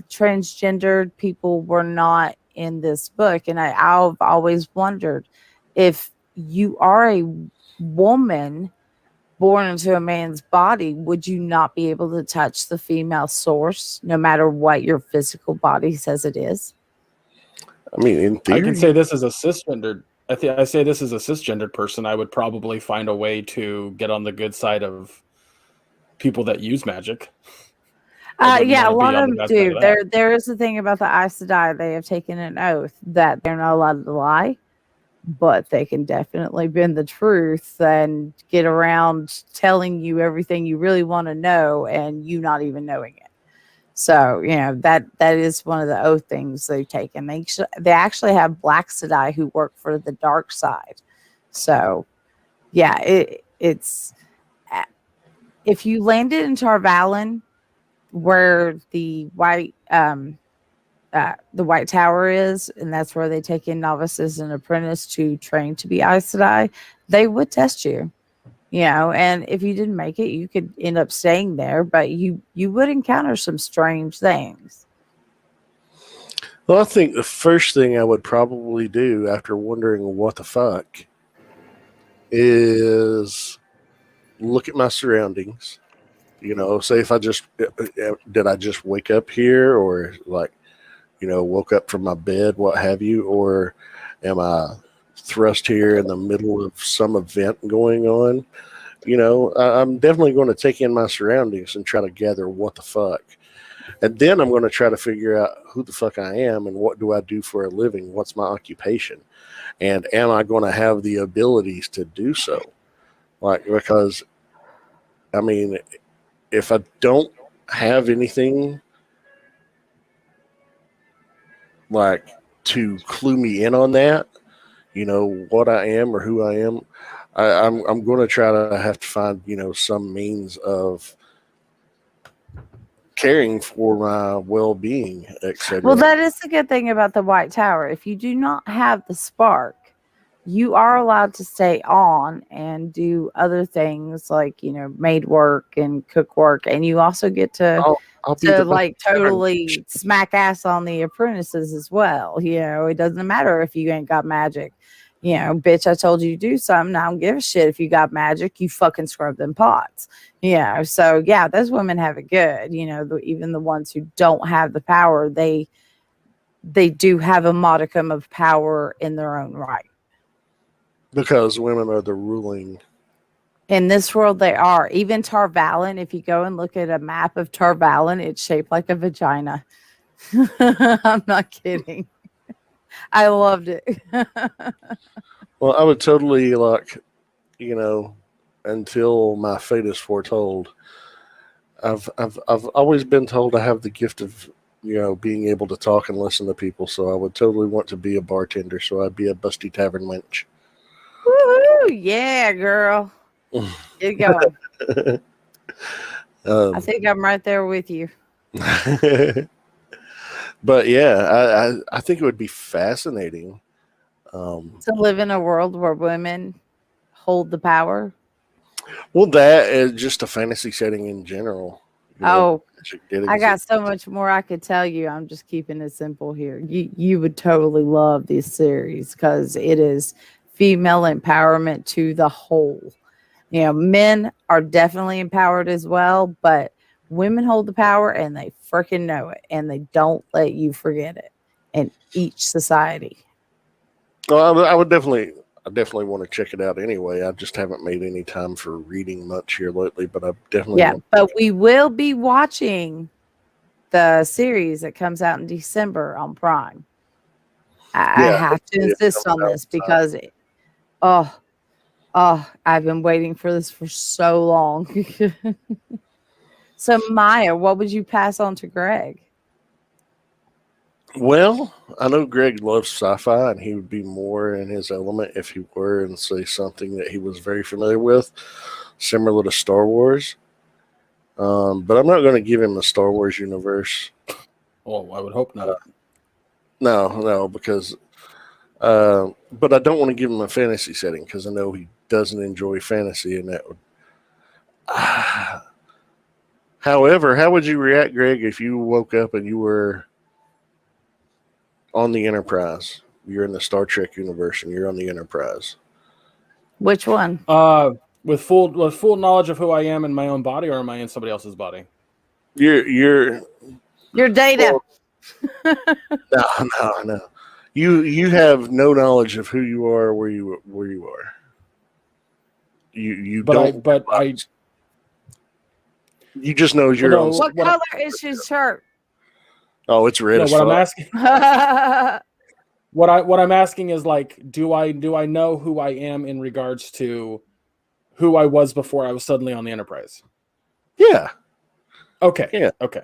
Transgendered people were not in this book. And I've always wondered, if you are a woman born into a man's body, would you not be able to touch the female source no matter what your physical body says it is? I mean, in theory, I can say this as a cisgendered. I say this as a cisgendered person. I would probably find a way to get on the good side of people that use magic. Yeah, a lot of them do. There is the thing about the Aes Sedai. They have taken an oath that they're not allowed to lie, but they can definitely bend the truth and get around telling you everything you really want to know and you not even knowing it. So, that is one of the oath things they've taken. They actually have Black Sedai who work for the dark side. So, yeah, it's if you landed in Tar Valon, where the white the White Tower is, and that's where they take in novices and apprentice to train to be Aes Sedai, they would test you. And if you didn't make it, you could end up staying there, but you would encounter some strange things. Well, I think the first thing I would probably do after wondering what the fuck is look at my surroundings. Say if did I just wake up here, or woke up from my bed, what have you, or am I thrust here in the middle of some event going on? I'm definitely going to take in my surroundings and try to gather what the fuck. And then I'm going to try to figure out who the fuck I am and what do I do for a living? What's my occupation? And am I going to have the abilities to do so? Because, I mean, if I don't have anything to clue me in on that, what I am or who I am, I'm going to try to have to find, some means of caring for my well-being, etc. Well, that is the good thing about the White Tower. If you do not have the spark, you are allowed to stay on and do other things like, maid work and cook work. And you also get to I'll totally smack ass on the apprentices as well. It doesn't matter if you ain't got magic. Bitch, I told you to do something. I don't give a shit if you got magic. You fucking scrub them pots. So yeah, those women have it good. Even the ones who don't have the power, they do have a modicum of power in their own right. Because women are the ruling. In this world, they are. Even Tarvalin, if you go and look at a map of Tarvalin, it's shaped like a vagina. I'm not kidding. I loved it. Well, I would totally until my fate is foretold. I've always been told I have the gift of being able to talk and listen to people. So I would totally want to be a bartender. So I'd be a busty tavern wench. Woo-hoo, yeah, girl. Get going. I think I'm right there with you. But yeah, I think it would be fascinating to live in a world where women hold the power. Well, that is just a fantasy setting in general. I got so much more I could tell you. I'm just keeping it simple here. You would totally love this series because it is female empowerment to the whole. Men are definitely empowered as well, but women hold the power and they freaking know it, and they don't let you forget it in each society. Well, I definitely want to check it out anyway. I just haven't made any time for reading much here lately, but I definitely but we will be watching the series that comes out in December on Prime. I have to insist on this because I've been waiting for this for so long. So Maya, what would you pass on to Gregg? Well, I know Gregg loves sci-fi, and he would be more in his element if he were and say something that he was very familiar with, similar to Star Wars. But I'm not going to give him the Star Wars universe. Oh, I would hope not. No, because but I don't want to give him a fantasy setting because I know he doesn't enjoy fantasy, and that would. However, how would you react, Gregg, if you woke up and you were on the Enterprise? You're in the Star Trek universe, and you're on the Enterprise. Which one? With full knowledge of who I am in my own body, or am I in somebody else's body? Your data. Well, no. You have no knowledge of who you are, where you are. You just know you're on. What color is his shirt? Oh, it's red. What I'm asking. What I'm asking is do I know who I am in regards to who I was before I was suddenly on the Enterprise? Yeah. Okay. Yeah. Okay.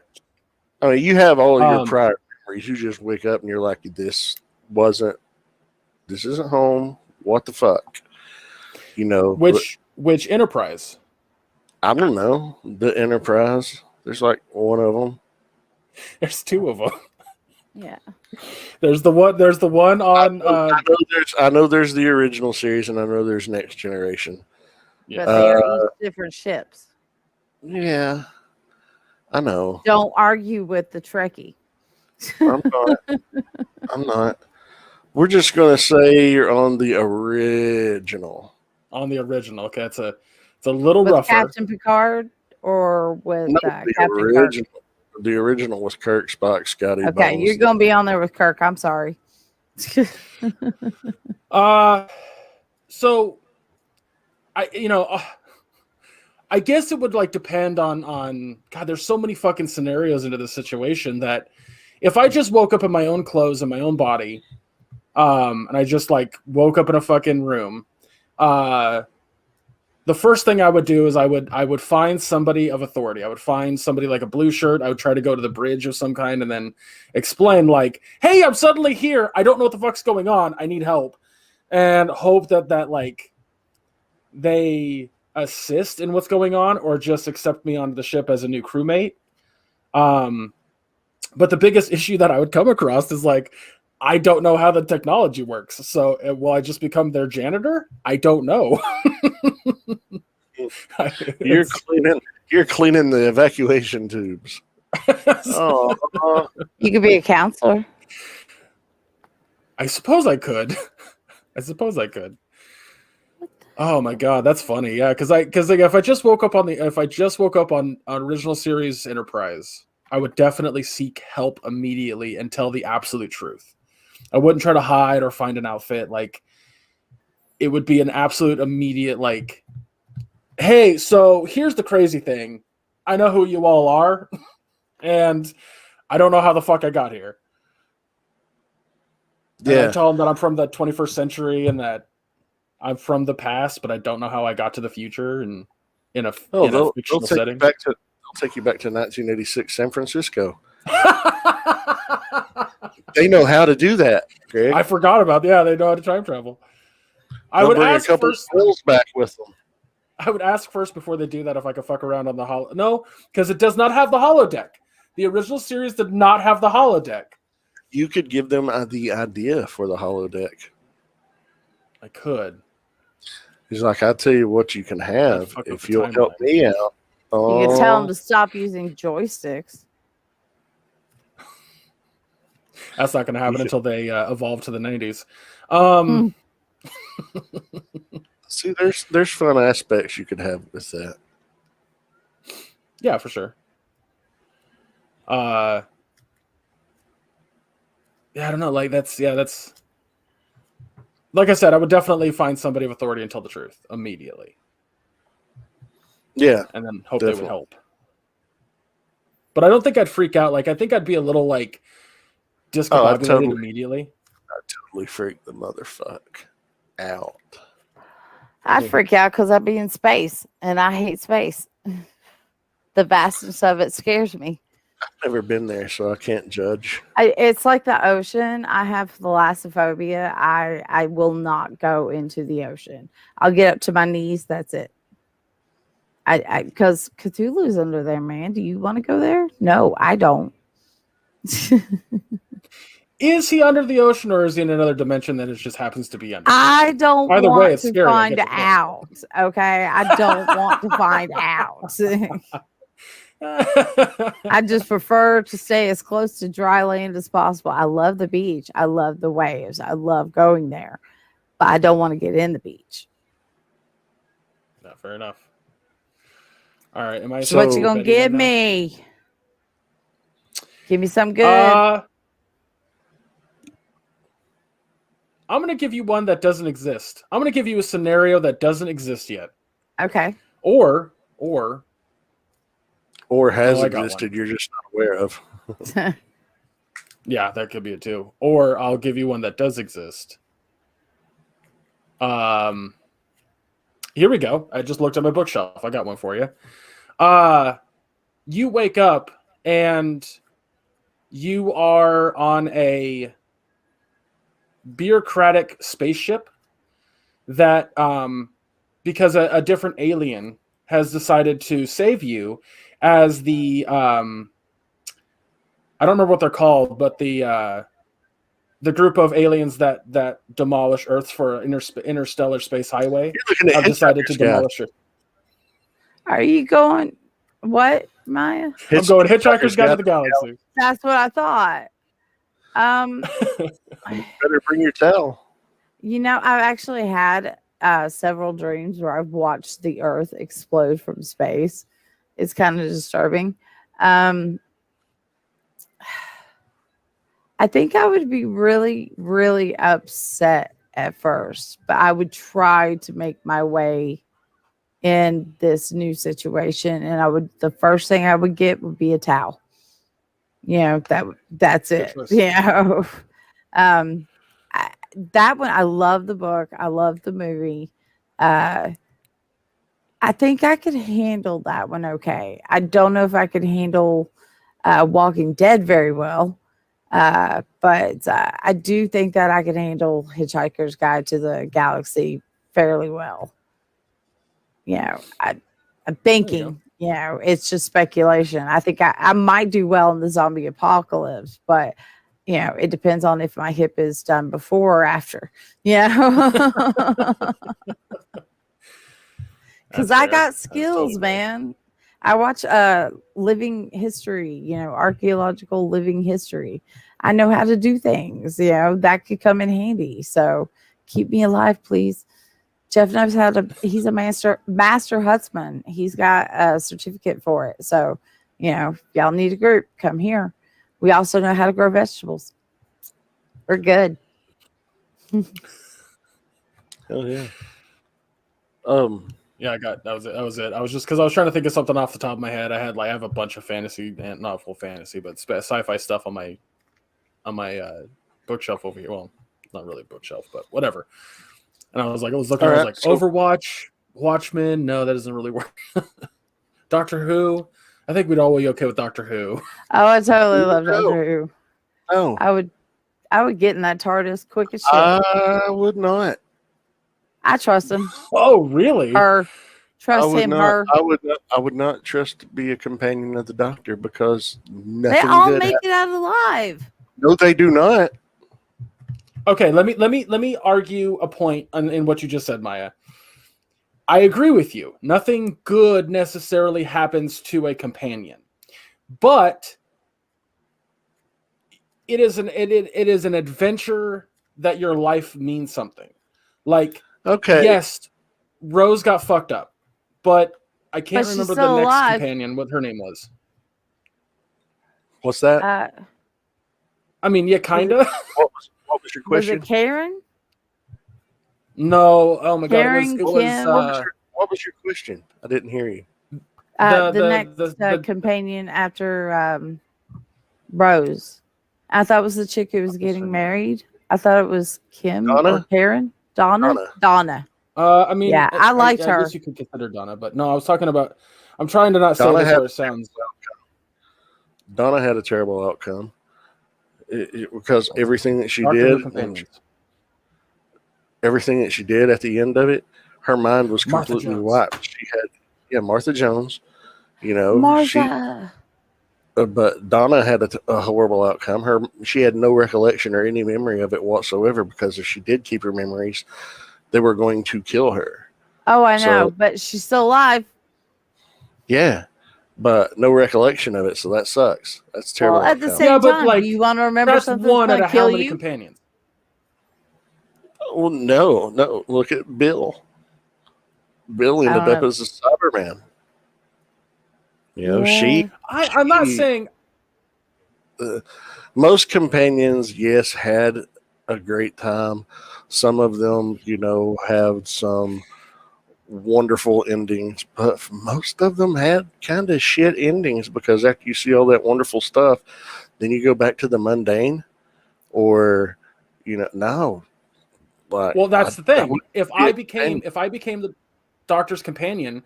I mean, you have all of your prior memories. You just wake up and you're like, this isn't home. What the fuck? Which Enterprise? I don't know. The Enterprise. There's one of them. There's two of them. Yeah. There's the one on. I know there's the original series, and I know there's Next Generation. But they are each different ships. Yeah, I know. Don't argue with the Trekkie. I'm not. We're just gonna say you're on the original. On the original, okay, it's a little with rougher. Captain Picard or with Captain original. Kirk? The original was Kirk, Spock, Scotty. Okay, Bones. you're gonna be on there with Kirk. I'm sorry. So I guess it would like depend on God. There's so many fucking scenarios into this situation that if I just woke up in my own clothes and my own body, and I just like woke up in a fucking room, the first thing I would do is I would find somebody of authority. I would find somebody like a blue shirt. I would try to go to the bridge of some kind and then explain like, hey, I'm suddenly here. I don't know what the fuck's going on. I need help. And hope that like they assist in what's going on or just accept me onto the ship as a new crewmate. But the biggest issue that I would come across is like, I don't know how the technology works. So will I just become their janitor? I don't know. You're cleaning the evacuation tubes. You could be a counselor. I suppose I could. Oh my god, that's funny. Yeah, because if I just woke up on original series Enterprise, I would definitely seek help immediately and tell the absolute truth. I wouldn't try to hide or find an outfit. Like, it would be an absolute immediate, like, hey, so here's the crazy thing. I know who you all are, and I don't know how the fuck I got here. Yeah. And I tell them that I'm from the 21st century and that I'm from the past, but I don't know how I got to the future and in a fictional setting. They'll take you back to 1986 San Francisco. They know how to do that, Greg. I forgot about that. Yeah, they know how to time travel. I would ask a couple first back with them. I would ask first before they do that if I could fuck around on the holo. No, because it does not have the holodeck. The original series did not have the holodeck. You could give them the idea for the holodeck. I could. He's like, I'll tell you what you can have if you'll help me out. You could tell them to stop using joysticks. That's not going to happen until they evolve to the 90s. See, there's fun aspects you could have with that. Yeah, for sure. Yeah, I don't know. Like that's like I said, I would definitely find somebody of authority and tell the truth immediately. Yeah, and then hope they would help. But I don't think I'd freak out. Like I think I'd be a little like discombobulated immediately. I'd totally freak the motherfuck out. I'd freak out because I'd be in space, and I hate space. The vastness of it scares me. I've never been there, so I can't judge. It's like the ocean. I have thalassophobia. I will not go into the ocean. I'll get up to my knees. That's it. Because Cthulhu's under there, man. Do you want to go there? No, I don't. Is he under the ocean, or is he in another dimension that it just happens to be under? I don't Either want way, it's to scary. Find out. Okay, I don't want to find out. I just prefer to stay as close to dry land as possible. I love the beach. I love the waves. I love going there, but I don't want to get in the beach. No, fair enough. All right, am I? So what you gonna give me? Give me some good. I'm going to give you one that doesn't exist. I'm going to give you a scenario that doesn't exist yet. Okay. Or has existed, you're just not aware of. Yeah, that could be it too. Or I'll give you one that does exist. Here we go. I just looked at my bookshelf. I got one for you. You wake up and you are on a bureaucratic spaceship that because a different alien has decided to save you as the I don't remember what they're called, but the group of aliens that demolish Earth for interstellar space highway You're looking at have decided to Hitchhiker's Guide. demolish it. Are you going? What, Maya? I'm going Hitchhiker's Guide to the Galaxy. That's what I thought. Better bring your towel. You know, I've actually had several dreams where I've watched the Earth explode from space. It's kind of disturbing. I think I would be really, really upset at first, but I would try to make my way in this new situation, and the first thing I would get would be a towel. You know, that's it. You know, that one, I love the book. I love the movie. I think I could handle that one okay. I don't know if I could handle Walking Dead very well. But I do think that I could handle Hitchhiker's Guide to the Galaxy fairly well. You know, I'm thinking, you know, it's just speculation. I think I might do well in the zombie apocalypse, but you know, it depends on if my hip is done before or after. You know, because I got skills, man. I watch living history, you know, archaeological living history. I know how to do things, you know, that could come in handy. So keep me alive, please. Jeff knows how to, he's a master huntsman. He's got a certificate for it. So, you know, if y'all need a group, come here. We also know how to grow vegetables. We're good. Hell yeah. Yeah, that was it. I was just because I was trying to think of something off the top of my head. I have a bunch of fantasy, and not full fantasy, but sci-fi stuff on my bookshelf over here. Well, not really a bookshelf, but whatever. And I was looking. I was like, Overwatch, Watchmen. No, that doesn't really work. Doctor Who. I think we'd all be okay with Doctor Who. Oh, I totally love Doctor Who. Oh, I would get in that TARDIS quick as shit. I would not. I trust him. Oh, really? Her. Trust him. Her. I would not trust to be a companion of the Doctor because nothing. They all make it out alive. No, they do not. Okay, let me argue a point in what you just said, Maya. I agree with you. Nothing good necessarily happens to a companion, but it is an adventure that your life means something. Like, okay, yes, Rose got fucked up, but I can't remember the next alive. companion, what her name was. What's that? I mean, yeah, kind of. What was your question? Was it Karen? No. Oh my Karen, God. It was what was your question? I didn't hear you. The next companion after Rose. I thought it was the chick who was getting married. I thought it was Kim Donna? or Karen. Donna. I mean, yeah, I liked her. I guess you could consider Donna, but no, I was talking about. I'm trying to not say this where it sounds. Donna had a terrible outcome because everything that she did, everything that she did at the end of it, her mind was completely wiped. She had, Martha Jones, you know, Martha. But Donna had a horrible outcome. She had no recollection or any memory of it whatsoever because if she did keep her memories, they were going to kill her. Oh, I know, but she's still alive. Yeah, but no recollection of it, so that sucks. That's terrible. Well, at the same time, do you want to remember something that's going to kill you? Companions? Well, no. Look at Bill. Bill ended up as a Cyberman. You know, I'm not saying. Most companions, yes, had a great time. Some of them, you know, have some wonderful endings, but most of them had kind of shit endings because after you see all that wonderful stuff, then you go back to the mundane, or you know, no. Like, well, that's the thing. If I became the Doctor's companion,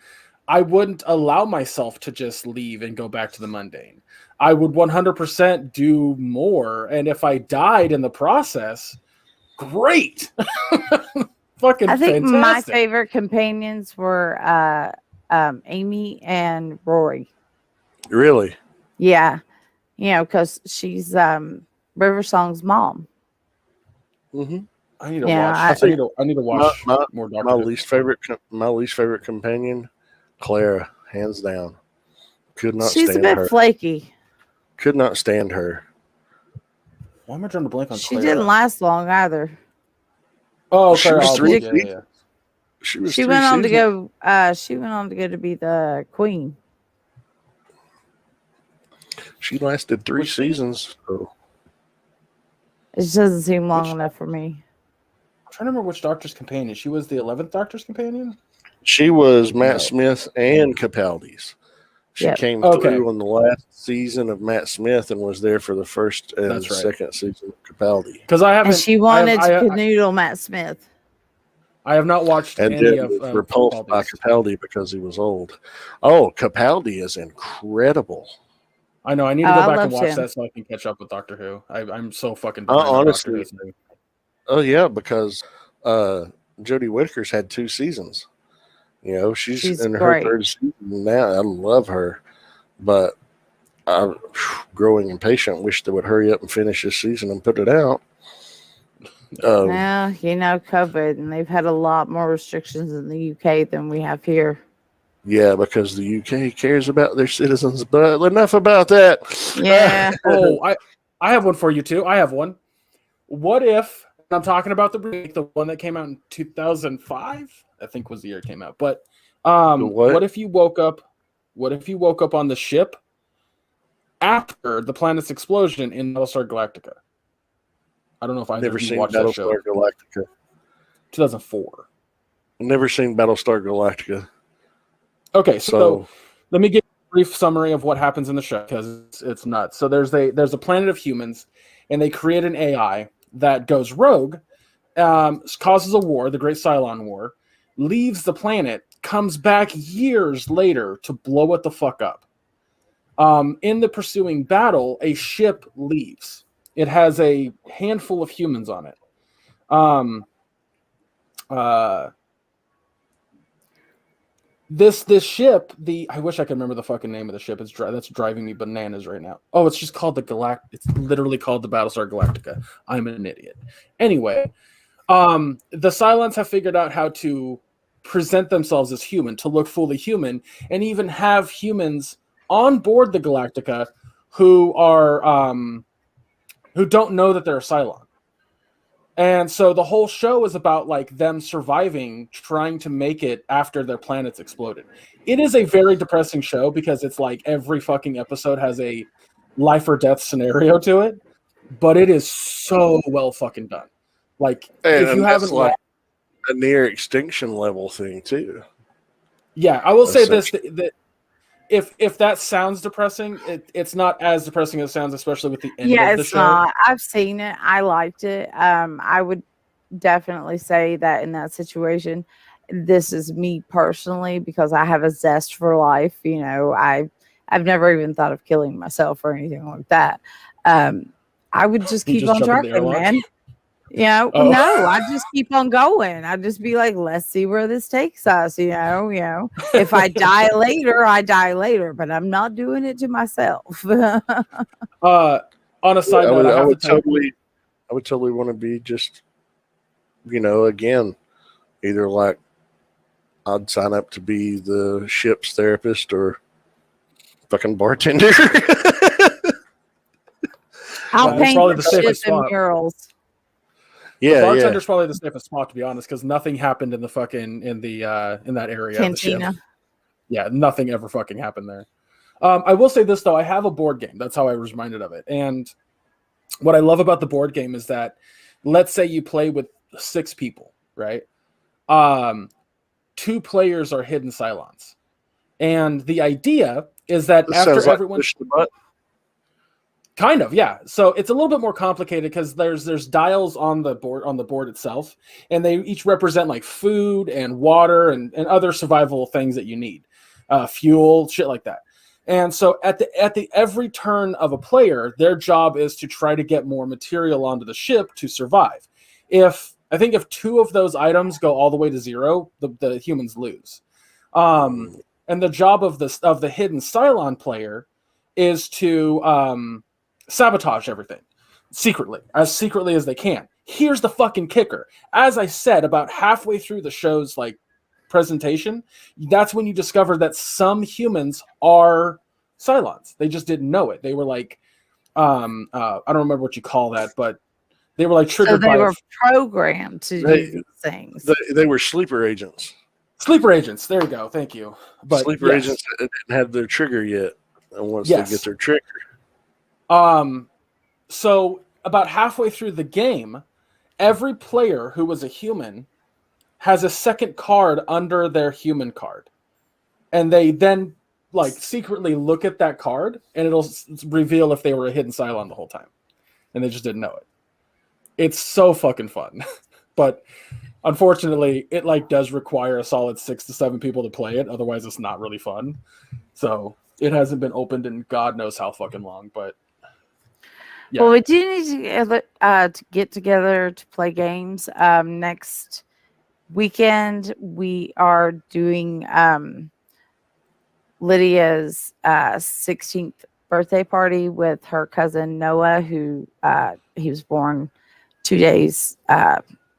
I wouldn't allow myself to just leave and go back to the mundane. I would 100% do more, and if I died in the process, great. Fucking I think fantastic. My favorite companions were Amy and Rory. Really? Yeah. because she's River Song's mom. Mm-hmm. I need to Yeah, watch. I need to watch more Doctor My Who. least favorite companion, Clara, hands down. Could not she's a stand bit her. flaky. Could not stand her. Why am I drawing a blank on She Clara? didn't last long either. Oh, She Clara was Oswald. three- Yeah. She went on to go. She went on to go to be the queen. She lasted 3 seasons. So. It just doesn't seem long enough for me. I'm trying to remember which Doctor's companion. She was the 11th Doctor's companion? She was Matt Smith and Capaldi's. She came through on the last season of Matt Smith and was there for the first and second season of Capaldi. Because And she wanted to canoodle Matt Smith. I have not watched and any then of was repulsed by Capaldi because he was old. Oh, Capaldi is incredible. I know. I need to go back and watch that so I can catch up with Doctor Who. I'm so fucking behind on Doctor Who. Oh yeah, because Jodie Whittaker's had 2 seasons. You know, she's in her 3rd season now. I love her, but I'm growing impatient. Wish they would hurry up and finish this season and put it out. Well, COVID, and they've had a lot more restrictions in the UK than we have here. Yeah, because the UK cares about their citizens, but enough about that. Yeah. I have one for you too. I have one. What if, I'm talking about the remake, the one that came out in 2005, I think was the year it came out. But what if you woke up on the ship after the planet's explosion in Battlestar Galactica? I don't know if I've never seen watched Battlestar Galactica. 2004. Never seen Battlestar Galactica. Okay, so let me give a brief summary of what happens in the show because it's nuts. So there's a planet of humans, and they create an AI that goes rogue, causes a war, the Great Cylon War, leaves the planet, comes back years later to blow it the fuck up. In the pursuing battle, a ship leaves. It has a handful of humans on it. This ship, I wish I could remember the fucking name of the ship. That's driving me bananas right now. Oh, it's just called it's literally called the Battlestar Galactica. I'm an idiot. Anyway, the Cylons have figured out how to present themselves as human, to look fully human, and even have humans on board the Galactica who are who don't know that they're a Cylon. And so the whole show is about like them surviving, trying to make it after their planets exploded. It is a very depressing show because it's like every fucking episode has a life or death scenario to it, but it is so well fucking done. Like if you haven't like a near extinction level thing too. Yeah, I will say this that if that sounds depressing, it's not as depressing as it sounds, especially with the end of the show. Yeah, it's not. I've seen it. I liked it. I would definitely say that in that situation, this is me personally because I have a zest for life. I've never even thought of killing myself or anything like that. I would just keep on trucking, man. No, I just keep on going. I just be like, let's see where this takes us. If I die later, I die later, but I'm not doing it to myself. On a side note, I would totally want to be just, again, either like I'd sign up to be the ship's therapist or fucking bartender. I'll paint the ship and murals. Yeah, the bartender's probably the safest spot, to be honest, because nothing happened in the fucking in that area. Cantina. Yeah, nothing ever fucking happened there. I will say this though, I have a board game. That's how I was reminded of it. And what I love about the board game is that, let's say you play with 6 people, right? 2 players are hidden Cylons, and the idea is that after everyone. Kind of, yeah. So it's a little bit more complicated because there's dials on the board itself, and they each represent like food and water and other survival things that you need, fuel, shit like that. And so at the every turn of a player, their job is to try to get more material onto the ship to survive. If 2 of those items go all the way to 0, the humans lose. And the job of the hidden Cylon player is to sabotage everything secretly as they can. Here's the fucking kicker. As I said, about halfway through the show's like presentation, that's when you discover that some humans are Cylons. They just didn't know it. They were like, I don't remember what you call that, but they were like triggered so they by were programmed to do these things. They were sleeper agents. Sleeper agents. There you go. Thank you. But sleeper agents that didn't have their trigger yet. And once they get their trigger. So about halfway through the game, every player who was a human has a second card under their human card. And they then like secretly look at that card and it'll reveal if they were a hidden Cylon the whole time. And they just didn't know it. It's so fucking fun. But unfortunately, it like does require a solid 6 to 7 people to play it. Otherwise, it's not really fun. So it hasn't been opened in God knows how fucking long. But yeah. Well, we do need to get together to play games. Next weekend, we are doing Lydia's 16th birthday party with her cousin Noah, who he was born 2 days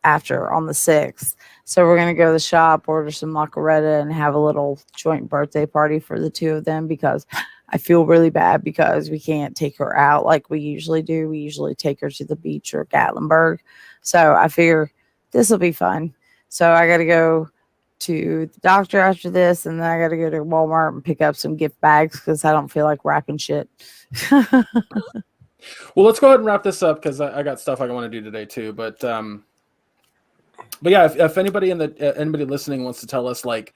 after on the 6th. So we're going to go to the shop, order some macaretta, and have a little joint birthday party for the two of them, because I feel really bad because we can't take her out like we usually do. We usually take her to the beach or Gatlinburg. So I figure this will be fun. So I got to go to the doctor after this, and then I got to go to Walmart and pick up some gift bags because I don't feel like wrapping shit. Well, let's go ahead and wrap this up because I got stuff I want to do today too. But yeah, if anybody anybody listening wants to tell us like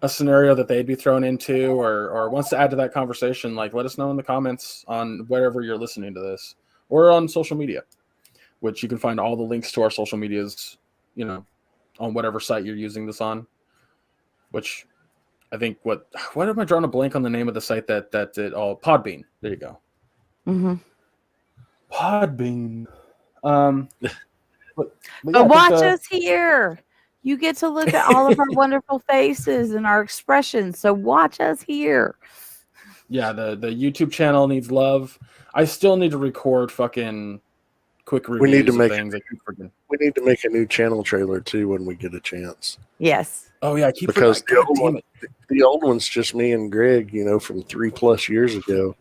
a scenario that they'd be thrown into, or wants to add to that conversation, like let us know in the comments on wherever you're listening to this, or on social media, which you can find all the links to our social medias, on whatever site you're using this on. Which I think what am I drawing a blank on the name of the site that did all Podbean? There you go. Mm-hmm. Podbean. But watch us here. You get to look at all of our wonderful faces and our expressions. So watch us here. Yeah, the YouTube channel needs love. I still need to record fucking quick reviews. We need to make things. We need to make a new channel trailer too when we get a chance. Yes. Oh yeah, because the old one's just me and Gregg, from 3+ years ago.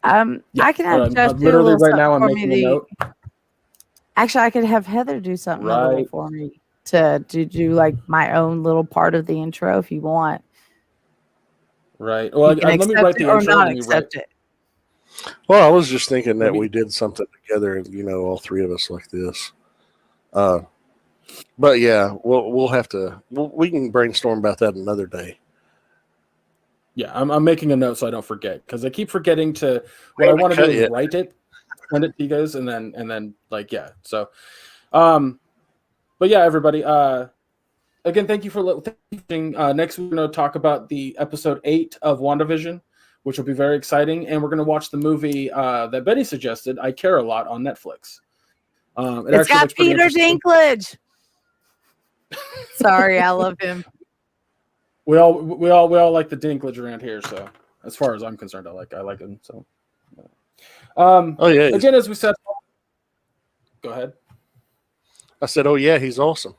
I can have Josh literally right now. I'm making a note. Actually, I could have Heather do something a little for me to do like my own little part of the intro if you want. Right. Well, let me write the intro. Or not accept it. Well, I was just thinking that we did something together, all three of us like this. But yeah, we'll have to. We can brainstorm about that another day. Yeah, I'm making a note so I don't forget, because I keep forgetting to what I want to do is write it, send it to you guys, and then like yeah. So, but yeah, everybody. Again, thank you for listening. Next week we're going to talk about the episode 8 of WandaVision, which will be very exciting, and we're going to watch the movie that Betty suggested, I Care a Lot, on Netflix. It's got Peter Dinklage. Sorry, I love him. We all like the Dinklage around here, so as far as I'm concerned, I like him. So, oh yeah. Again, as we said, go ahead. I said, oh yeah, he's awesome.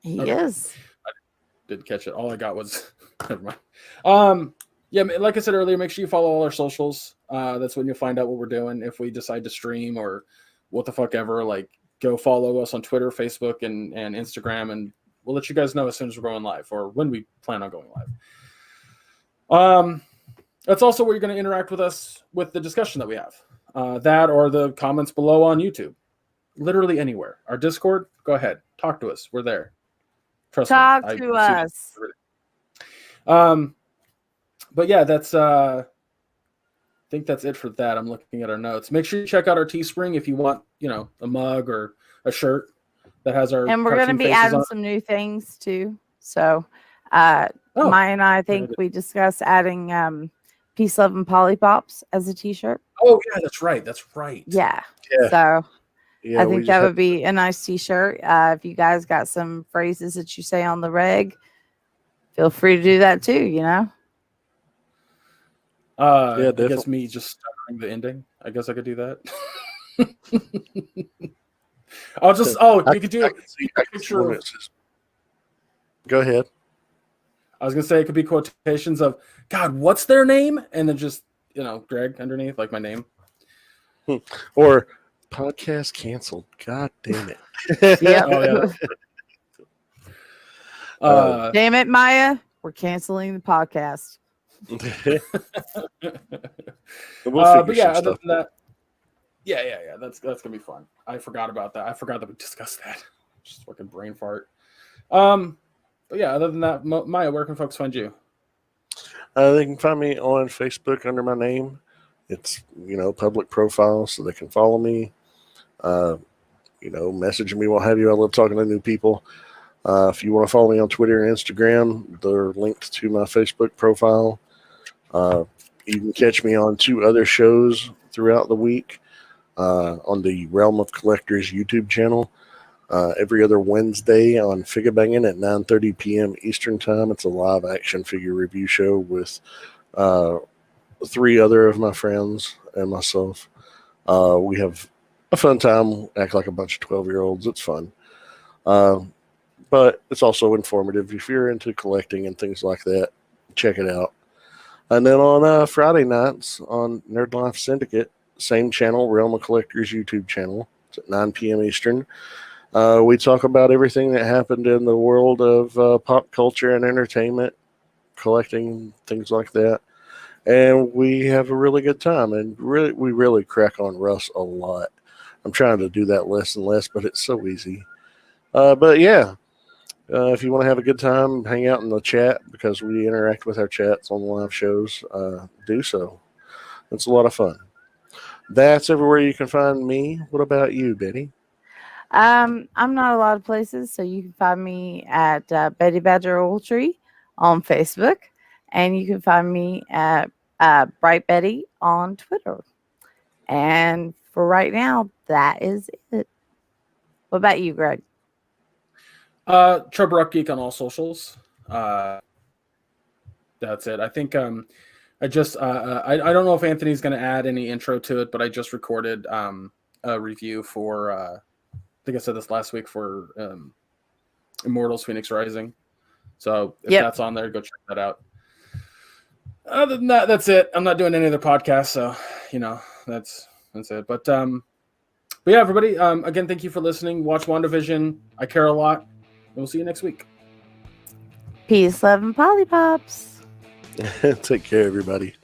He is. I didn't catch it. All I got was never mind. Yeah, like I said earlier, make sure you follow all our socials. That's when you'll find out what we're doing if we decide to stream or what the fuck ever. Like, go follow us on Twitter, Facebook, and Instagram, and we'll let you guys know as soon as we're going live or when we plan on going live. That's also where you're going to interact with us with the discussion that we have. That or the comments below on YouTube. Literally anywhere. Our Discord, go ahead. Talk to us. We're there. Trust me. Talk to us. But yeah, that's I think that's it for that. I'm looking at our notes. Make sure you check out our Teespring if you want, a mug or a shirt that has our. And we're going to be adding some new things too. So, Maya and I think we discussed adding Peace, Love, and Polly Pops as a T-shirt. Oh yeah, that's right. Yeah. So I think that would be a nice T-shirt. If you guys got some phrases that you say on the reg, feel free to do that too. Yeah, I guess definitely. me just stuttering the ending. I guess I could do that. I'll just. Oh, you could do I a can see one picture of. that says, go ahead. I was gonna say it could be quotations of God. What's their name? And then just Gregg underneath, like my name. Or podcast canceled. God damn it. Yep. Oh yeah. Damn it, Maya. We're canceling the podcast. We'll But figure yeah, some other stuff than that, yeah. That's gonna be fun. I forgot about that. I forgot that we discussed that. Just fucking brain fart. But yeah, other than that, Maya, where can folks find you? They can find me on Facebook under my name. It's, public profile, so they can follow me. Message me, what have you. I love talking to new people. If you want to follow me on Twitter and Instagram, they're linked to my Facebook profile. You can catch me on 2 other shows throughout the week on the Realm of Collectors YouTube channel. Every other Wednesday on Figure Banging at 9:30 p.m. Eastern Time. It's a live action figure review show with 3 other of my friends and myself. We have a fun time, act like a bunch of 12-year-olds. It's fun. But it's also informative. If you're into collecting and things like that, check it out. And then on Friday nights on Nerd Life Syndicate, same channel, Realm of Collectors YouTube channel. It's at 9 p.m. Eastern. We talk about everything that happened in the world of pop culture and entertainment, collecting, things like that. And we have a really good time. And we really crack on Russ a lot. I'm trying to do that less and less, but it's so easy. But yeah, if you want to have a good time, hang out in the chat because we interact with our chats on live shows. Do so. It's a lot of fun. That's everywhere you can find me. What about you, Betty? I'm not a lot of places, so you can find me at Betty Badger Oldtree on Facebook, and you can find me at Bright Betty on Twitter. And for right now, that is it. What about you, Gregg? Trevor Upgeek on all socials. That's it. I think I just I don't know if Anthony's going to add any intro to it, but I just recorded a review for I think I said this last week for Immortals Phoenix Rising. So if that's on there, go check that out. Other than that, that's it. I'm not doing any other podcasts, so that's it. But yeah, everybody, again, thank you for listening. Watch WandaVision. I care a lot. And we'll see you next week. Peace, love, and Polly Pops. Take care, everybody.